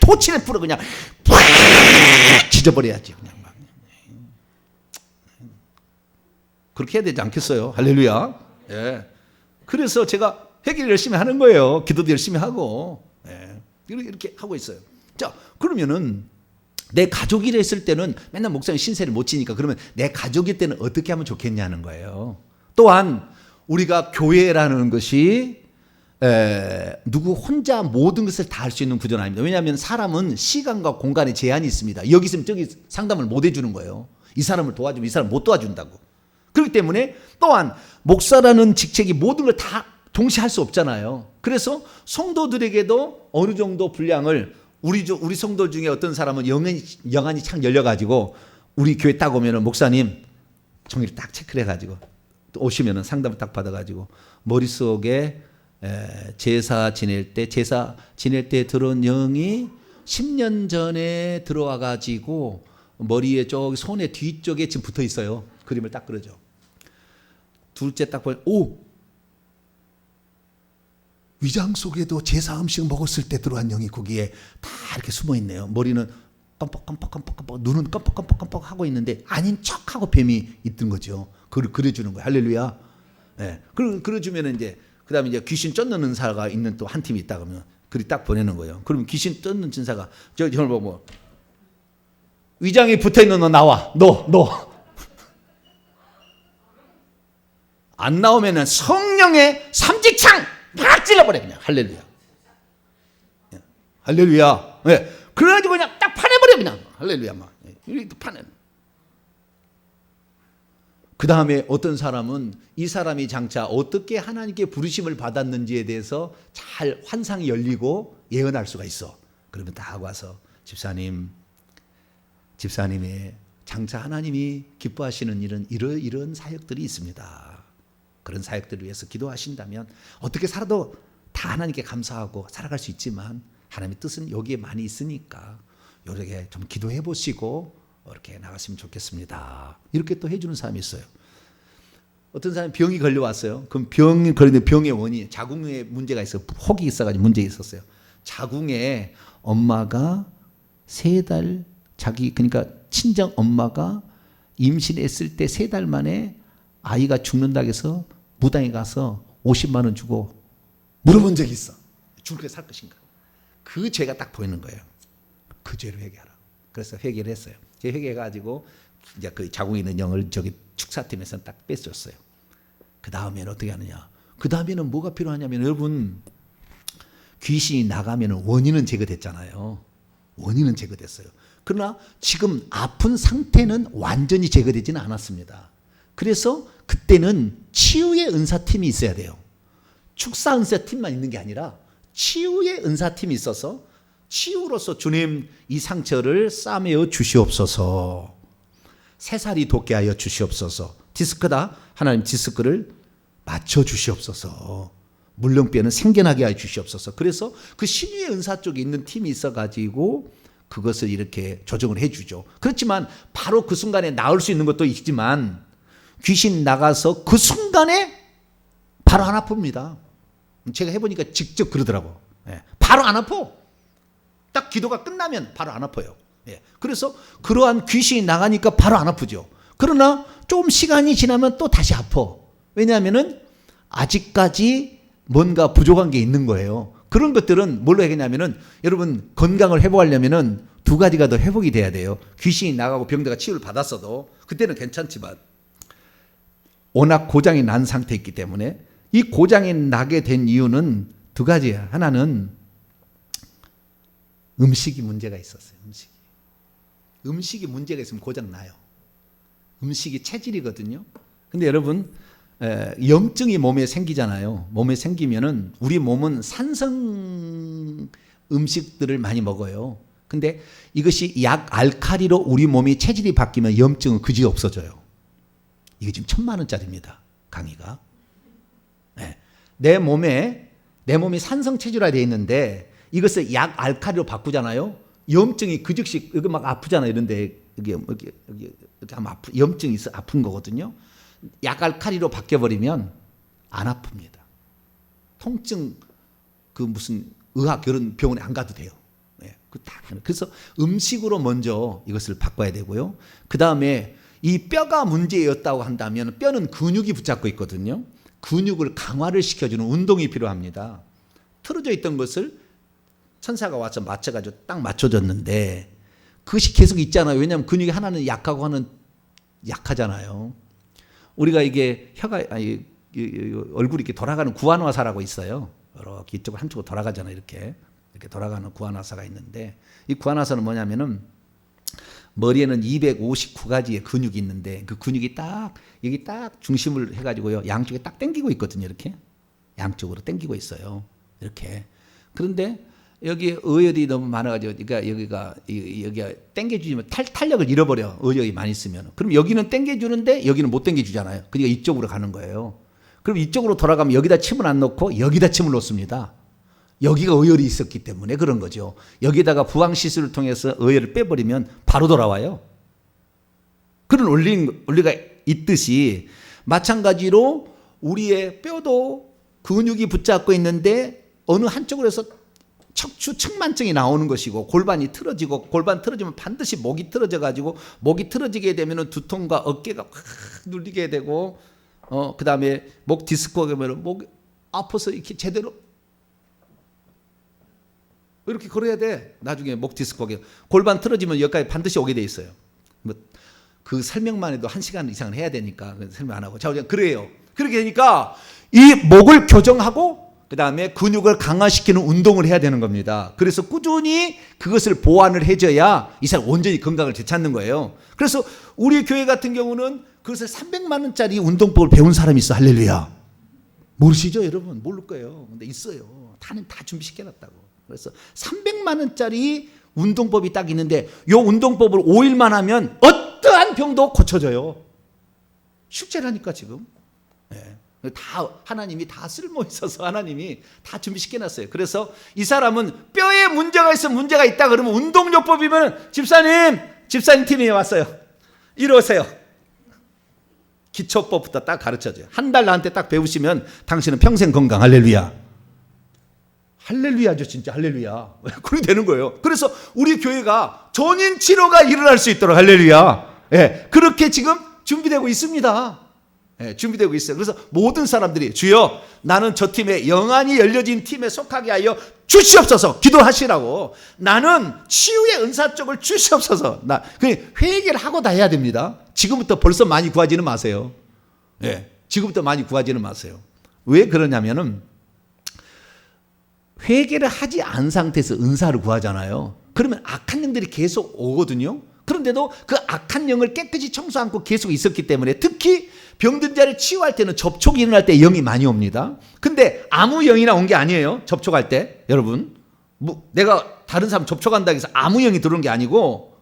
토치를 불어 그냥 확 지져버려야지. 그냥 막 그렇게 해야 되지 않겠어요? 할렐루야. 예. 그래서 제가 회개를 열심히 하는 거예요. 기도도 열심히 하고 이렇게 하고 있어요. 자, 그러면은 내 가족이라 했을 때는 맨날 목사님 신세를 못 지니까 그러면 내 가족일 때는 어떻게 하면 좋겠냐는 거예요. 또한 우리가 교회라는 것이 누구 혼자 모든 것을 다 할 수 있는 구조는 아닙니다. 왜냐하면 사람은 시간과 공간에 제한이 있습니다. 여기 있으면 저기 상담을 못 해주는 거예요. 이 사람을 도와주면 이 사람을 못 도와준다고. 그렇기 때문에 또한 목사라는 직책이 모든 걸 다 동시에 할 수 없잖아요. 그래서 성도들에게도 어느 정도 분량을 우리 성도 중에 어떤 사람은 영안이 착 열려가지고 우리 교회 딱 오면은 목사님 종이를 딱 체크를 해가지고 또 오시면은 상담을 딱 받아가지고 머릿속에 제사 지낼 때 들어온 영이 10년 전에 들어와가지고 머리에 저기 손의 뒤쪽에 지금 붙어 있어요. 그림을 딱 그려줘. 둘째 딱 보면 위장 속에도 제사 음식 먹었을 때 들어간 영이 거기에 다 이렇게 숨어 있네요. 머리는 깜빡깜빡깜빡깜빡, 눈은 깜빡깜빡깜빡 하고 있는데 아닌 척하고 뱀이 있던 거죠. 그걸 그려주는 거예요. 할렐루야. 네. 그려주면 이제 그다음에 이제 귀신 쫓는 은사가 있는 또 한 팀이 있다 그러면 그리 딱 보내는 거예요. 그러면 귀신 쫓는 전사가 저를 보고 위장에 붙어 있는 너 나와. 너. 안 나오면은 성령의 삼직창 막 찔러버려 그냥. 할렐루야. 할렐루야. 네. 그래가지고 그냥 딱 파내버려 그냥. 할렐루야 막. 이렇게 파내. 그 다음에 어떤 사람은 이 사람이 장차 어떻게 하나님께 부르심을 받았는지에 대해서 잘 환상이 열리고 예언할 수가 있어. 그러면 다 와서 집사님의 장차 하나님이 기뻐하시는 일은 이런 사역들이 있습니다. 그런 사역들을 위해서 기도하신다면 어떻게 살아도 다 하나님께 감사하고 살아갈 수 있지만 하나님의 뜻은 여기에 많이 있으니까 이렇게 좀 기도해 보시고 이렇게 나갔으면 좋겠습니다. 이렇게 또 해주는 사람이 있어요. 어떤 사람이 병이 걸려왔어요. 그럼 병이 걸리는 병의 원인이 자궁에 문제가 있어요. 혹이 있어가지고 문제가 있었어요. 자궁에 엄마가 3달 그러니까 친정 엄마가 임신했을 때 3달 만에 아이가 죽는다고 해서 무당에 가서 50만 원 주고 물어본 적이 있어. 죽게 살 것인가. 그 죄가 딱 보이는 거예요. 그 죄를 회개하라. 그래서 회개를 했어요. 회개해가지고 이제 그 자궁에 있는 영을 저기 축사팀에서 딱 뺐었어요. 그 다음에는 어떻게 하느냐. 그 다음에는 뭐가 필요하냐면 여러분 귀신이 나가면 원인은 제거됐잖아요. 원인은 제거됐어요. 그러나 지금 아픈 상태는 완전히 제거되지는 않았습니다. 그래서 그때는 치유의 은사팀이 있어야 돼요. 축사 은사팀만 있는 게 아니라 치유의 은사팀이 있어서 치유로서 주님 이 상처를 싸매어 주시옵소서. 새살이 돋게 하여 주시옵소서. 디스크다 하나님 디스크를 맞춰 주시옵소서. 물렁뼈는 생겨나게 하여 주시옵소서. 그래서 그 신유의 은사 쪽에 있는 팀이 있어가지고 그것을 이렇게 조정을 해주죠. 그렇지만 바로 그 순간에 나을 수 있는 것도 있지만 귀신 나가서 그 순간에 바로 안 아픕니다. 제가 해보니까 직접 그러더라고. 바로 안 아파. 딱 기도가 끝나면 바로 안 아파요. 그래서 그러한 귀신이 나가니까 바로 안 아프죠. 그러나 좀 시간이 지나면 또 다시 아파. 왜냐하면은 아직까지 뭔가 부족한 게 있는 거예요. 그런 것들은 뭘로 해야겠냐면은 여러분 건강을 회복하려면은 2가지가 더 회복이 돼야 돼요. 귀신이 나가고 병자가 치유를 받았어도 그때는 괜찮지만 워낙 고장이 난 상태에 있기 때문에 이 고장이 나게 된 이유는 2가지예요. 하나는 음식이 문제가 있었어요. 음식이 문제가 있으면 고장 나요. 음식이 체질이거든요. 근데 여러분 염증이 몸에 생기잖아요. 몸에 생기면은 우리 몸은 산성 음식들을 많이 먹어요. 근데 이것이 약 알칼리로 우리 몸이 체질이 바뀌면 염증은 그지 없어져요. 이게 지금 1,000,000원짜리입니다. 강의가. 네. 내 몸이 산성 체질화 되어 있는데 이것을 약 알칼리로 바꾸잖아요. 염증이 그 즉시 여기 막 아프잖아요. 이런데 여기 하면 염증이 있어 아픈 거거든요. 약 알칼리로 바뀌어버리면 안 아픕니다. 통증 그 무슨 의학 이런 병원에 안 가도 돼요. 네. 그래서 음식으로 먼저 이것을 바꿔야 되고요. 그 다음에 이 뼈가 문제였다고 한다면 뼈는 근육이 붙잡고 있거든요. 근육을 강화를 시켜주는 운동이 필요합니다. 틀어져 있던 것을 천사가 와서 맞춰가지고 딱 맞춰줬는데 그것이 계속 있잖아요. 왜냐하면 근육이 하나는 약하고 하나는 약하잖아요. 우리가 이게 혀가 얼굴이 이렇게 돌아가는 구안화사라고 있어요. 이렇게 이쪽으로 한쪽으로 돌아가잖아요. 이렇게 돌아가는 구안화사가 있는데 이 구안화사는 뭐냐면은 머리에는 259가지의 근육이 있는데 그 근육이 딱 여기 딱 중심을 해가지고요. 양쪽에 딱 당기고 있거든요. 이렇게 양쪽으로 당기고 있어요. 이렇게. 그런데 여기 의열이 너무 많아가지고 그러니까 여기가 당겨주면 탄력을 잃어버려. 의열이 많이 있으면. 그럼 여기는 당겨주는데 여기는 못 당겨주잖아요. 그러니까 이쪽으로 가는 거예요. 그럼 이쪽으로 돌아가면 여기다 침을 안 넣고 여기다 침을 놓습니다. 여기가 의열이 있었기 때문에 그런 거죠. 여기다가 부항 시술을 통해서 의열을 빼버리면 바로 돌아와요. 그런 원리가 있듯이 마찬가지로 우리의 뼈도 근육이 붙잡고 있는데 어느 한쪽으로 해서 척추 측만증이 나오는 것이고 골반이 틀어지고 골반 틀어지면 반드시 목이 틀어져 가지고 목이 틀어지게 되면 두통과 어깨가 확 눌리게 되고 그다음에 목 디스크가 되면 목이 아파서 이렇게 제대로 이렇게 걸어야 돼. 나중에 목 디스크가 골반 틀어지면 여기까지 반드시 오게 돼 있어요. 뭐 그 설명만 해도 1시간 이상은 해야 되니까 설명 안 하고 자 그래요. 그렇게 되니까 이 목을 교정하고 그 다음에 근육을 강화시키는 운동을 해야 되는 겁니다. 그래서 꾸준히 그것을 보완을 해줘야 이 사람 온전히 건강을 되찾는 거예요. 그래서 우리 교회 같은 경우는 그것을 300만 원짜리 운동법을 배운 사람이 있어. 할렐루야. 모르시죠 여러분? 모를 거예요. 근데 있어요. 다 준비시켜놨다고. 그래서 300만 원짜리 운동법이 딱 있는데 이 운동법을 5일만 하면 어떠한 병도 고쳐져요. 숙제라니까 지금. 네. 다 하나님이 다 쓸모 있어서 하나님이 다 준비시켜놨어요. 그래서 이 사람은 뼈에 문제가 있어 문제가 있다 그러면 운동요법이면 집사님 팀이 왔어요. 이리 오세요. 기초법부터 딱 가르쳐줘요. 한 달 나한테 딱 배우시면 당신은 평생 건강. 할렐루야. 할렐루야죠 진짜 할렐루야. 그렇게 되는 거예요. 그래서 우리 교회가 전인 치료가 일어날 수 있도록 할렐루야. 예, 그렇게 지금 준비되고 있습니다. 예, 준비되고 있어요. 그래서 모든 사람들이 주여 나는 저 팀에 영안이 열려진 팀에 속하게 하여 주시옵소서 기도하시라고. 나는 치유의 은사 쪽을 주시옵소서. 회개를 하고 다 해야 됩니다. 지금부터 벌써 많이 구하지는 마세요. 예, 지금부터 많이 구하지는 마세요. 왜 그러냐면은 회개를 하지 않은 상태에서 은사를 구하잖아요. 그러면 악한 영들이 계속 오거든요. 그런데도 그 악한 영을 깨끗이 청소 않고 계속 있었기 때문에 특히 병든 자를 치유할 때는 접촉이 일어날 때 영이 많이 옵니다. 근데 아무 영이나 온 게 아니에요. 접촉할 때 여러분 내가 다른 사람 접촉한다고 해서 아무 영이 들어온 게 아니고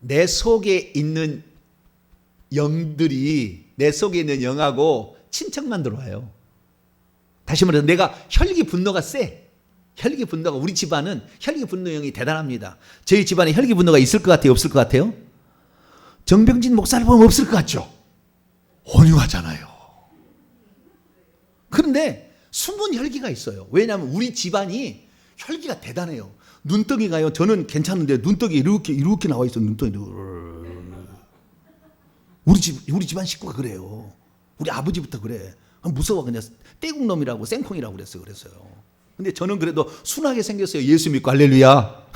내 속에 있는 영들이 내 속에 있는 영하고 친척만 들어와요. 다시 말해서 내가 혈기 분노가 세. 혈기 분노가 우리 집안은 혈기 분노형이 대단합니다. 저희 집안에 혈기 분노가 있을 것 같아요? 없을 것 같아요? 정병진 목사를 보면 없을 것 같죠? 온유하잖아요. 그런데 숨은 혈기가 있어요. 왜냐하면 우리 집안이 혈기가 대단해요. 눈덩이가요. 저는 괜찮은데 눈덩이 이렇게 나와 있어. 눈덩이. 우리 집안 식구가 그래요. 우리 아버지부터 그래. 무서워. 그냥 떼국놈이라고 생콩이라고 그랬어요. 근데 저는 그래도 순하게 생겼어요. 예수 믿고 할렐루야.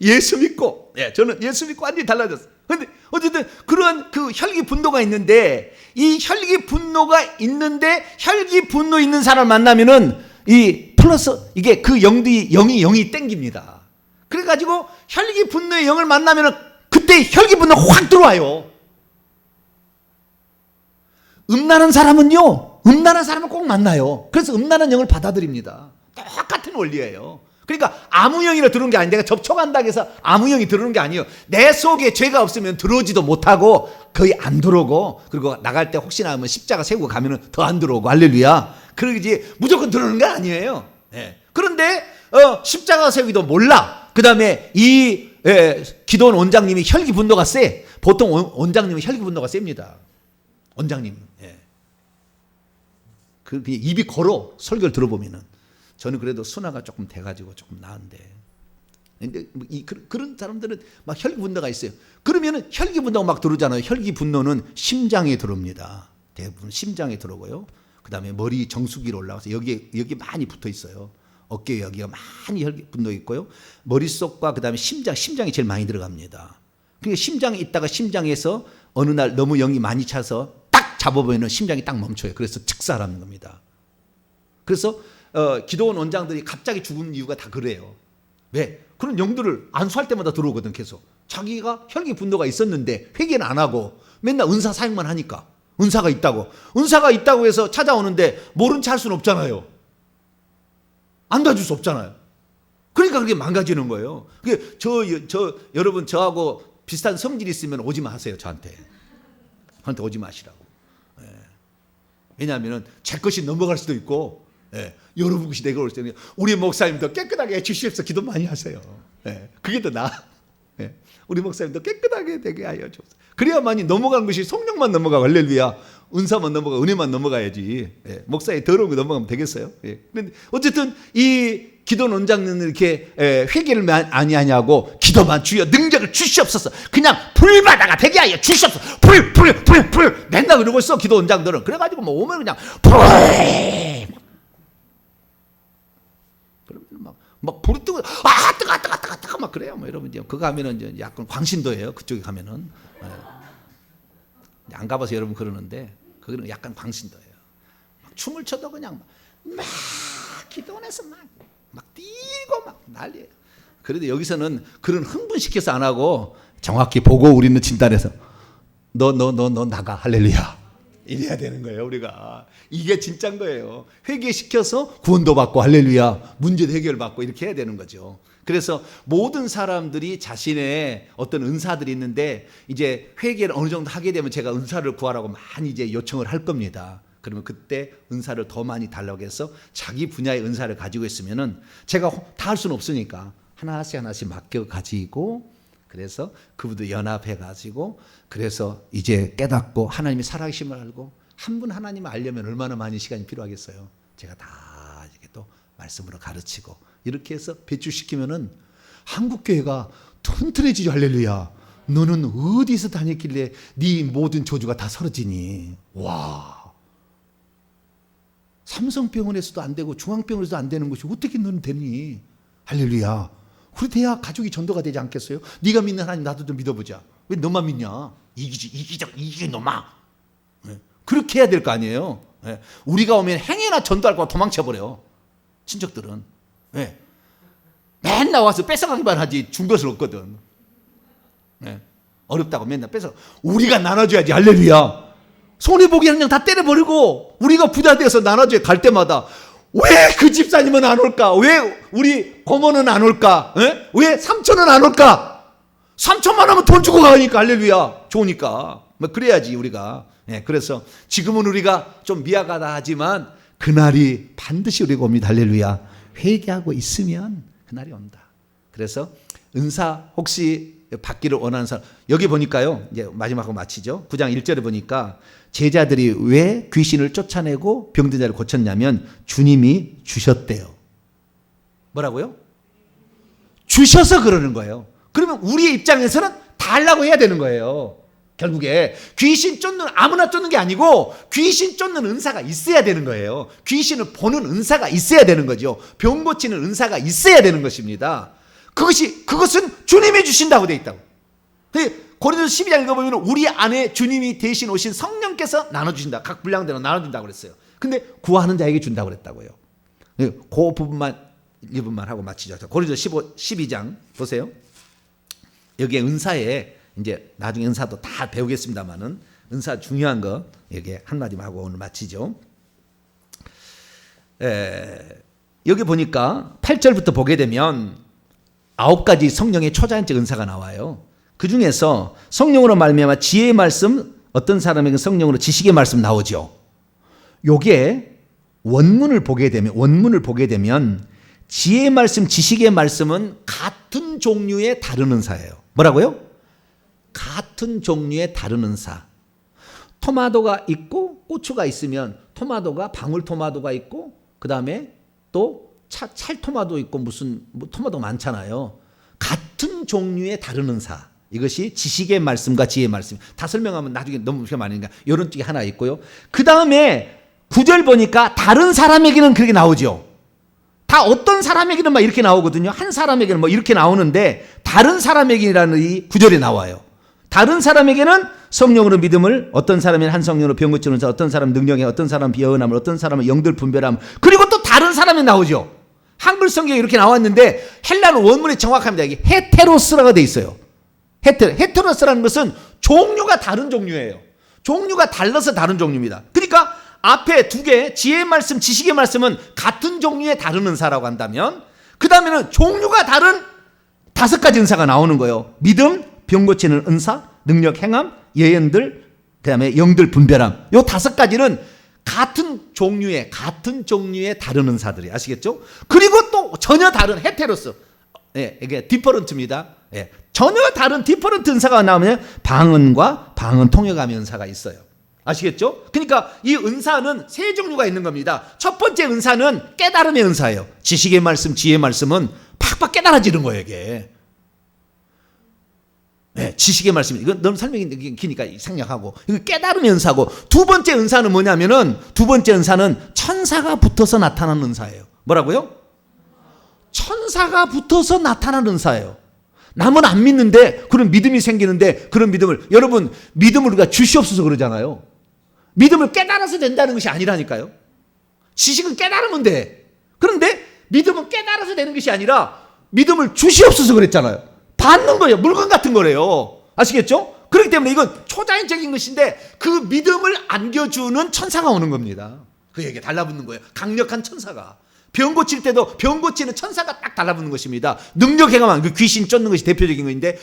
예수 믿고. 예, 저는 예수 믿고 완전히 달라졌어요. 근데 어쨌든 그런 그 혈기 분노가 있는데 이 혈기 분노가 있는데 혈기 분노 있는 사람을 만나면은 이 플러스 이게 그 영이 땡깁니다. 그래가지고 혈기 분노의 영을 만나면은 그때 혈기 분노 확 들어와요. 음란한 사람은 꼭 만나요. 그래서 음란한 영을 받아들입니다. 똑같은 원리예요. 그러니까 아무 영이나 들어오는 게 아니, 내가 접촉한다고 해서 아무 영이 들어오는 게 아니에요. 내 속에 죄가 없으면 들어오지도 못하고 거의 안 들어오고, 그리고 나갈 때 혹시나 하면 십자가 세우고 가면은 더 안 들어오고, 할렐루야. 그러지 무조건 들어오는 거 아니에요. 네. 그런데 십자가 세우기도 몰라. 그 다음에 이 기도원 원장님이 혈기 분노가 세. 보통 원장님은 혈기 분노가 셉니다. 원장님. 예. 그 입이 걸어, 설교를 들어보면은. 저는 그래도 순화가 조금 돼가지고 조금 나은데. 근데 그런 사람들은 막 혈기 분노가 있어요. 그러면은 혈기 분노가 막 들어오잖아요. 혈기 분노는 심장에 들어옵니다. 대부분 심장에 들어오고요. 그 다음에 머리 정수기로 올라가서 여기 많이 붙어 있어요. 어깨 여기가 많이 혈기 분노 있고요. 머릿속과 그 다음에 심장이 제일 많이 들어갑니다. 그러니까 심장에 있다가 심장에서 어느 날 너무 영이 많이 차서 딱 잡아보면 심장이 딱 멈춰요. 그래서 즉사라는 겁니다. 그래서 기도원 원장들이 갑자기 죽은 이유가 다 그래요. 왜? 그런 영들을 안수할 때마다 들어오거든. 계속 자기가 혈기 분노가 있었는데 회개는 안 하고 맨날 은사 사용만 하니까. 은사가 있다고 해서 찾아오는데 모른 체 할 수는 없잖아요. 안 도와줄 수 없잖아요. 그러니까 그게 망가지는 거예요. 여러분 저하고 비슷한 성질이 있으면 오지 마세요. 저한테 오지 마시라고. 예. 왜냐하면 제 것이 넘어갈 수도 있고, 예. 여러분 것이 내가 올 때는 우리 목사님 더 깨끗하게 해주시옵소서. 기도 많이 하세요. 예. 그게 더 나아. 예. 우리 목사님 더 깨끗하게 되게 하여 주옵소서. 그래야만이 넘어가는 것이 성령만 넘어가. 할렐루야. 은사만 넘어가, 은혜만 넘어가야지. 예. 목사의 더러운 거 넘어가면 되겠어요. 예. 그런데 어쨌든 이 기도원 원장님은 이렇게 회개를 많이 하냐고, 기도만 주여 능력을 주시옵소서. 그냥 불바다가 되게 하여 주시옵소서. 불 맨날 그러고 있어 기도 원장들은. 그래가지고 뭐 오면 그냥 불, 그러면 막 불이 뜨고 뜨거 막 그래요. 뭐 여러분 그거 하면은 이제 약간 광신도예요. 그쪽에 가면은. 안 가봐서 여러분 그러는데 그거는 약간 광신도예요. 막 춤을 춰도 그냥 막 기도원에서 막 뛰고 막 난리예요. 그런데 여기서는 그런 흥분시켜서 안 하고 정확히 보고 우리는 진단해서 너 나가. 할렐루야. 이래야 되는 거예요. 우리가 이게 진짜인 거예요. 회개시켜서 구원도 받고, 할렐루야, 문제도 해결받고 이렇게 해야 되는 거죠. 그래서 모든 사람들이 자신의 어떤 은사들이 있는데 이제 회개를 어느 정도 하게 되면 제가 은사를 구하라고 많이 이제 요청을 할 겁니다. 그러면 그때 은사를 더 많이 달라고 해서 자기 분야의 은사를 가지고 있으면은 제가 다 할 수는 없으니까 하나씩 맡겨 가지고, 그래서 그분도 연합해 가지고, 그래서 이제 깨닫고 하나님이 살아계심을 알고, 한 분 하나님을 알려면 얼마나 많은 시간이 필요하겠어요. 제가 다 이렇게 또 말씀으로 가르치고 이렇게 해서 배출시키면은 한국 교회가 튼튼해지죠. 할렐루야. 너는 어디서 다녔길래 네 모든 저주가 다 사라지니? 와. 삼성병원에서도 안 되고 중앙병원에서도 안 되는 것이 어떻게 너는 되니? 할렐루야. 그래 돼야 가족이 전도가 되지 않겠어요? 네가 믿는 하나님 나도 좀 믿어보자. 왜 너만 믿냐? 이기 놈아. 네. 그렇게 해야 될 거 아니에요. 네. 우리가 오면 행여나 전도할 거야 도망쳐버려. 친척들은. 네. 맨날 와서 뺏어가기만 하지 준 것을 없거든. 네. 어렵다고 맨날 뺏어. 우리가 나눠줘야지. 할렐루야. 손해보기 그냥 다 때려버리고 우리가 부자 되어서 나눠줘야 갈 때마다 왜 그 집사님은 안 올까? 왜 우리 고모는 안 올까? 에? 왜 삼촌은 안 올까? 3천만 하면 돈 주고 가니까. 할렐루야. 좋으니까. 뭐 그래야지 우리가. 예, 그래서 지금은 우리가 좀 미약하다 하지만 그날이 반드시 우리가 옵니다. 할렐루야. 회개하고 있으면 그날이 온다. 그래서 은사 혹시 받기를 원하는 사람, 여기 보니까요, 이제 마지막으로 마치죠. 9장 1절에 보니까 제자들이 왜 귀신을 쫓아내고 병든 자를 고쳤냐면 주님이 주셨대요. 뭐라고요? 주셔서 그러는 거예요. 그러면 우리의 입장에서는 다 하려고 해야 되는 거예요. 결국에 귀신 쫓는, 아무나 쫓는 게 아니고 귀신 쫓는 은사가 있어야 되는 거예요. 귀신을 보는 은사가 있어야 되는 거죠. 병 고치는 은사가 있어야 되는 것입니다. 그것은 주님이 주신다고 되어 있다고. 고린도서 12장 읽어보면 우리 안에 주님이 대신 오신 성령께서 나눠주신다. 각 분량대로 나눠준다고 그랬어요. 근데 구하는 자에게 준다고 그랬다고요. 그 부분만 1분만 하고 마치죠. 고린도서 12장 보세요. 여기에 은사에 이제 나중에 은사도 다 배우겠습니다만은 은사 중요한 거 여기 한마디만 하고 오늘 마치죠. 여기 보니까 8절부터 보게 되면 9가지 성령의 초자연적 은사가 나와요. 그 중에서 성령으로 말미암아 지혜의 말씀, 어떤 사람에게 성령으로 지식의 말씀 나오죠. 요게 원문을 보게 되면 지혜의 말씀, 지식의 말씀은 같은 종류의 다른 은사예요. 뭐라고요? 같은 종류의 다른 은사. 토마토가 있고 고추가 있으면 토마토가 방울토마토가 있고 그 다음에 또 찰토마토 있고 무슨 토마토 많잖아요. 같은 종류의 다른 은사. 이것이 지식의 말씀과 지혜의 말씀. 다 설명하면 나중에 너무 많으니까 이런 쪽이 하나 있고요. 그 다음에 9절 보니까 다른 사람에게는 그렇게 나오죠. 다 어떤 사람에게는 막 이렇게 나오거든요. 한 사람에게는 뭐 이렇게 나오는데 다른 사람에게라는 이 9절에 나와요. 다른 사람에게는 성령으로 믿음을, 어떤 사람은 한 성령으로 병 고치는 은사, 어떤 사람은 능력에, 어떤 사람은 비언함을, 어떤 사람은 영들 분별함. 그리고 또 다른 사람이 나오죠. 한글 성경에 이렇게 나왔는데 헬라는 원문이 정확합니다. 이게 헤테로스라고 돼 있어요. 헤테로스라는 것은 종류가 다른 종류예요. 종류가 달라서 다른 종류입니다. 그러니까 앞에 두 개, 지혜의 말씀, 지식의 말씀은 같은 종류의 다른 은사라고 한다면 그 다음에는 종류가 다른 5가지 은사가 나오는 거예요. 믿음, 병 고치는 은사, 능력 행함, 예언들, 그 다음에 영들 분별함. 요 5가지는 같은 종류의 다른 은사들이 아시겠죠? 그리고 또 전혀 다른 헤테로스, 이게 디퍼런트입니다. 전혀 다른 디퍼런트 은사가 나오면 방언과 방언 통역함의 은사가 있어요. 아시겠죠? 그러니까 이 은사는 3종류가 있는 겁니다. 첫 번째 은사는 깨달음의 은사예요. 지식의 말씀, 지혜의 말씀은 팍팍 깨달아지는 거예요, 이게. 지식의 말씀. 이건 너무 설명이 기니까 생략하고. 이거 깨달음의 은사고. 두 번째 은사는 뭐냐면은, 천사가 붙어서 나타나는 은사예요. 뭐라고요? 천사가 붙어서 나타나는 은사예요. 남은 안 믿는데 그런 믿음이 생기는데, 그런 믿음을, 여러분 믿음을 우리가 주시옵소서 그러잖아요. 믿음을 깨달아서 된다는 것이 아니라니까요. 지식은 깨달으면 돼. 그런데 믿음은 깨달아서 되는 것이 아니라 믿음을 주시옵소서 그랬잖아요. 받는 거예요. 물건 같은 거래요. 아시겠죠? 그렇기 때문에 이건 초자연적인 것인데 그 믿음을 안겨주는 천사가 오는 겁니다. 그에게 달라붙는 거예요. 강력한 천사가. 병 고칠 때도 병 고치는 천사가 딱 달라붙는 것입니다. 능력 행함한 그 귀신 쫓는 것이 대표적인 것인데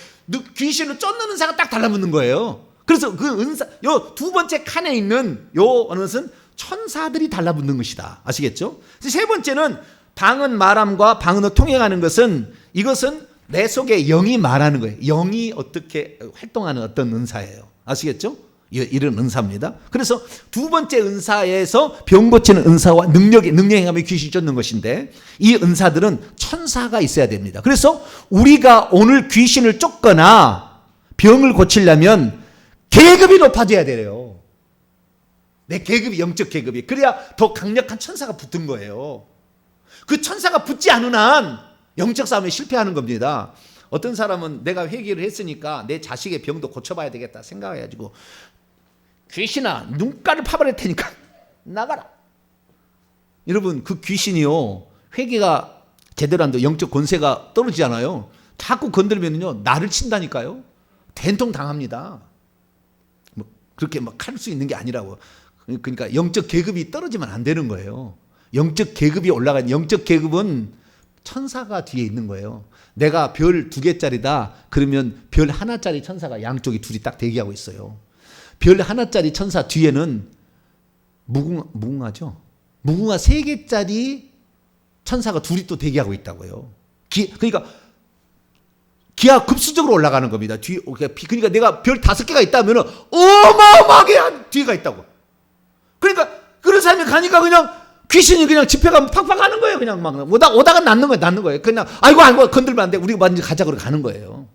귀신을 쫓는 은사가 딱 달라붙는 거예요. 그래서 그 은사, 요 두 번째 칸에 있는 요 어느 것은 천사들이 달라붙는 것이다. 아시겠죠? 세 번째는 방언 말함과 방언을 통행하는 것은, 이것은 내 속에 영이 말하는 거예요. 영이 어떻게 활동하는 어떤 은사예요. 아시겠죠? 이런 은사입니다. 그래서 두 번째 은사에서 병 고치는 은사와 능력행함의 귀신 쫓는 것인데, 이 은사들은 천사가 있어야 됩니다. 그래서 우리가 오늘 귀신을 쫓거나 병을 고치려면 계급이 높아져야 돼요. 내 계급이, 영적 계급이. 그래야 더 강력한 천사가 붙은 거예요. 그 천사가 붙지 않은 한 영적 싸움에 실패하는 겁니다. 어떤 사람은 내가 회개를 했으니까 내 자식의 병도 고쳐봐야 되겠다 생각해가지고, 귀신아 눈가를 파버릴 테니까 나가라. 여러분, 그 귀신이요, 회개가 제대로 안 돼도 영적 권세가 떨어지잖아요. 자꾸 건들면요 나를 친다니까요. 된통 당합니다. 뭐 그렇게 막 할 수 있는 게 아니라고. 그러니까 영적 계급이 떨어지면 안 되는 거예요. 영적 계급이 올라가는, 영적 계급은 천사가 뒤에 있는 거예요. 내가 별 2개짜리다 그러면 별 1짜리 천사가 양쪽이 둘이 딱 대기하고 있어요. 별 1짜리 천사 뒤에는 무궁화죠. 무궁화 3개짜리 천사가 둘이 또 대기하고 있다고요. 그러니까 기하 급수적으로 올라가는 겁니다. 그러니까 내가 별 5개가 있다면 어마어마하게 한 뒤가 있다고. 그러니까 그런 사람이 가니까 그냥 귀신이 그냥 집회 가면 팍팍 가는 거예요. 그냥 막 오다가 낫는 거예요. 그냥 아이고 건들면 안 돼. 우리가 먼저 가자 그러고 가는 거예요.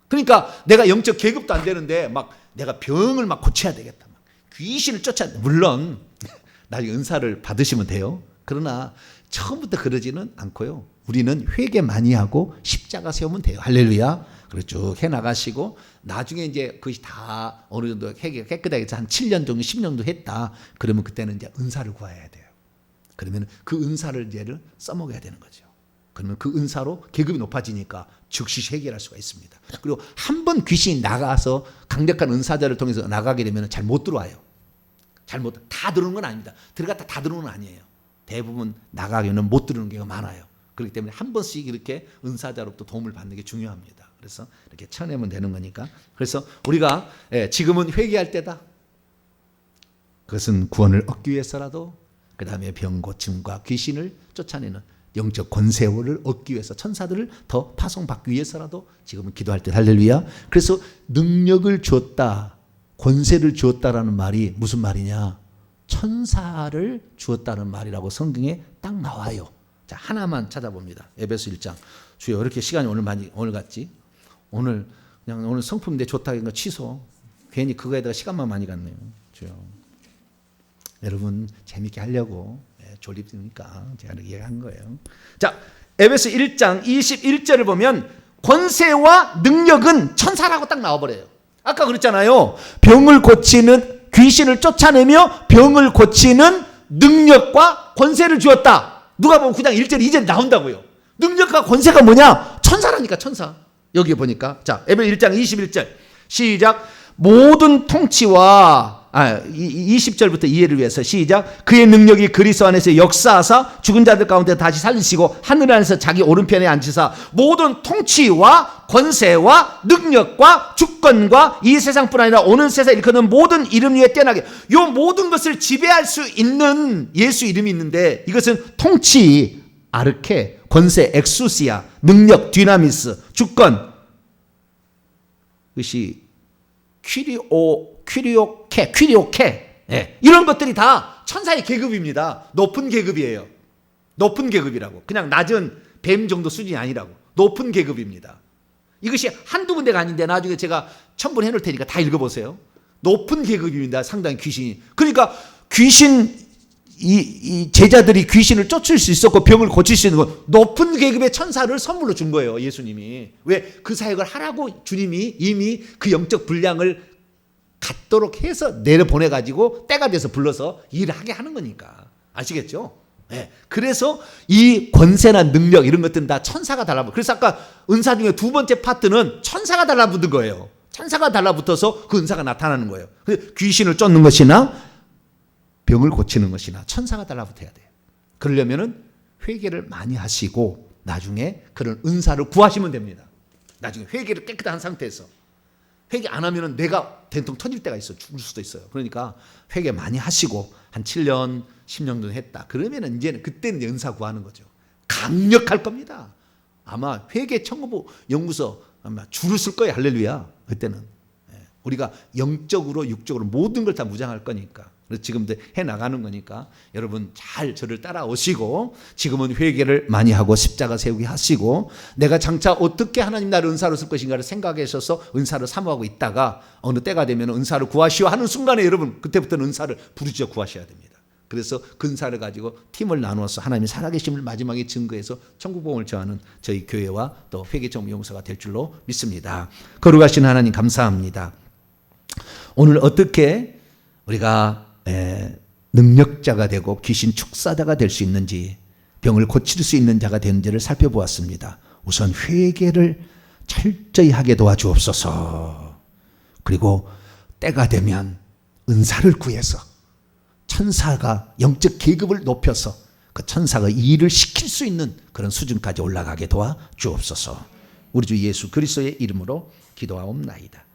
그러니까 내가 영적 계급도 안 되는데 막 내가 병을 막 고쳐야 되겠다. 막 귀신을 쫓아야 돼. 물론 나중에 은사를 받으시면 돼요. 그러나 처음부터 그러지는 않고요. 우리는 회개 많이 하고 십자가 세우면 돼요. 할렐루야. 그리고 쭉 해나가시고 나중에 이제 그것이 다 어느 정도 회개가 깨끗하게 한 7년 정도 10년 정도 했다. 그러면 그때는 이제 은사를 구해야 돼요. 그러면 그 은사를 이제를 써먹어야 되는 거죠. 그러면 그 은사로 계급이 높아지니까 즉시 해결할 수가 있습니다. 그리고 한 번 귀신이 나가서 강력한 은사자를 통해서 나가게 되면 잘 못 들어와요. 다 들어오는 건 아닙니다. 들어갔다 다 들어오는 건 아니에요. 대부분 나가기는 못 들은 경우가 많아요. 그렇기 때문에 한 번씩 이렇게 은사자로부터 도움을 받는 게 중요합니다. 그래서 이렇게 쳐내면 되는 거니까. 그래서 우리가 지금은 회개할 때다. 그것은 구원을 얻기 위해서라도, 그 다음에 병 고침과 귀신을 쫓아내는 영적 권세를 얻기 위해서, 천사들을 더 파송받기 위해서라도 지금은 기도할 때 할렐루야. 그래서 능력을 주었다, 권세를 주었다라는 말이 무슨 말이냐? 천사를 주었다는 말이라고 성경에 딱 나와요. 자, 하나만 찾아봅니다. 에베소 1장. 주여, 이렇게 시간이 오늘 같지? 오늘 성품인데 좋다는 거 취소. 괜히 그거에다가 시간만 많이 갔네요. 주여. 여러분 재밌게 하려고 졸립니까? 제가 이렇게 얘기한 거예요. 자, 에베소 1장 21절을 보면 권세와 능력은 천사라고 딱 나와버려요. 아까 그랬잖아요. 병을 고치는, 귀신을 쫓아내며 병을 고치는 능력과 권세를 주었다. 누가 보면 그냥 1절 2절 나온다고요. 능력과 권세가 뭐냐? 천사라니까, 천사. 여기 보니까 자, 에베소 1장 21절 시작. 모든 통치와 20절부터 이해를 위해서 시작. 그의 능력이 그리스도 안에서 역사하사 죽은 자들 가운데 다시 살리시고 하늘 안에서 자기 오른편에 앉히사 모든 통치와 권세와 능력과 주권과 이 세상뿐 아니라 오는 세상에 일컫는 모든 이름 위에 뛰어나게, 요 모든 것을 지배할 수 있는 예수 이름이 있는데, 이것은 통치 아르케, 권세 엑수시아, 능력 디나미스, 주권, 그것이 퀴리오케, 이런 것들이 다 천사의 계급입니다. 높은 계급이에요. 높은 계급이라고. 그냥 낮은 뱀 정도 수준이 아니라고. 높은 계급입니다. 이것이 한두 군데가 아닌데 나중에 제가 첨부해 놓을 테니까 다 읽어보세요. 높은 계급입니다. 상당히 귀신이. 그러니까 귀신, 이 제자들이 귀신을 쫓을 수 있었고 병을 고칠 수 있는 건 높은 계급의 천사를 선물로 준 거예요. 예수님이. 왜? 그 사역을 하라고 주님이 이미 그 영적 분량을 갖도록 해서 내려보내가지고 때가 돼서 불러서 일을 하게 하는 거니까. 아시겠죠? 네. 그래서 이 권세나 능력 이런 것들은 다 천사가 달라붙어. 그래서 아까 은사 중에 두 번째 파트는 천사가 달라붙은 거예요. 천사가 달라붙어서 그 은사가 나타나는 거예요. 귀신을 쫓는 것이나 병을 고치는 것이나 천사가 달라붙어야 돼요. 그러려면은 회개를 많이 하시고 나중에 그런 은사를 구하시면 됩니다. 나중에 회개를 깨끗한 상태에서. 회개 안 하면은 뇌가 된통 터질 때가 있어. 죽을 수도 있어요. 그러니까 회개 많이 하시고 한 7년, 10년 정도 했다. 그러면은 이제는 그때는 은사 구하는 거죠. 강력할 겁니다. 아마 회개 청구부 연구소 아마 줄을 쓸 거예요. 할렐루야. 그때는 우리가 영적으로 육적으로 모든 걸 다 무장할 거니까. 그래서 지금도 해나가는 거니까 여러분 잘 저를 따라오시고 지금은 회개를 많이 하고 십자가 세우기 하시고 내가 장차 어떻게 하나님 나를 은사로 쓸 것인가를 생각하셔서 은사를 사모하고 있다가 어느 때가 되면 은사를 구하시오 하는 순간에 여러분 그때부터는 은사를 부르짖어 구하셔야 됩니다. 그래서 근사를 가지고 팀을 나누어서 하나님의 살아계심을 마지막에 증거해서 천국복음을 전하는 저희 교회와 또 회개전문연구소가 될 줄로 믿습니다. 거룩하신 하나님 감사합니다. 오늘 어떻게 우리가 능력자가 되고 귀신 축사자가 될 수 있는지, 병을 고칠 수 있는 자가 되는지를 살펴보았습니다. 우선 회개를 철저히 하게 도와주옵소서. 그리고 때가 되면 은사를 구해서 천사가 영적 계급을 높여서 그 천사가 일을 시킬 수 있는 그런 수준까지 올라가게 도와주옵소서. 우리 주 예수 그리스도의 이름으로 기도하옵나이다.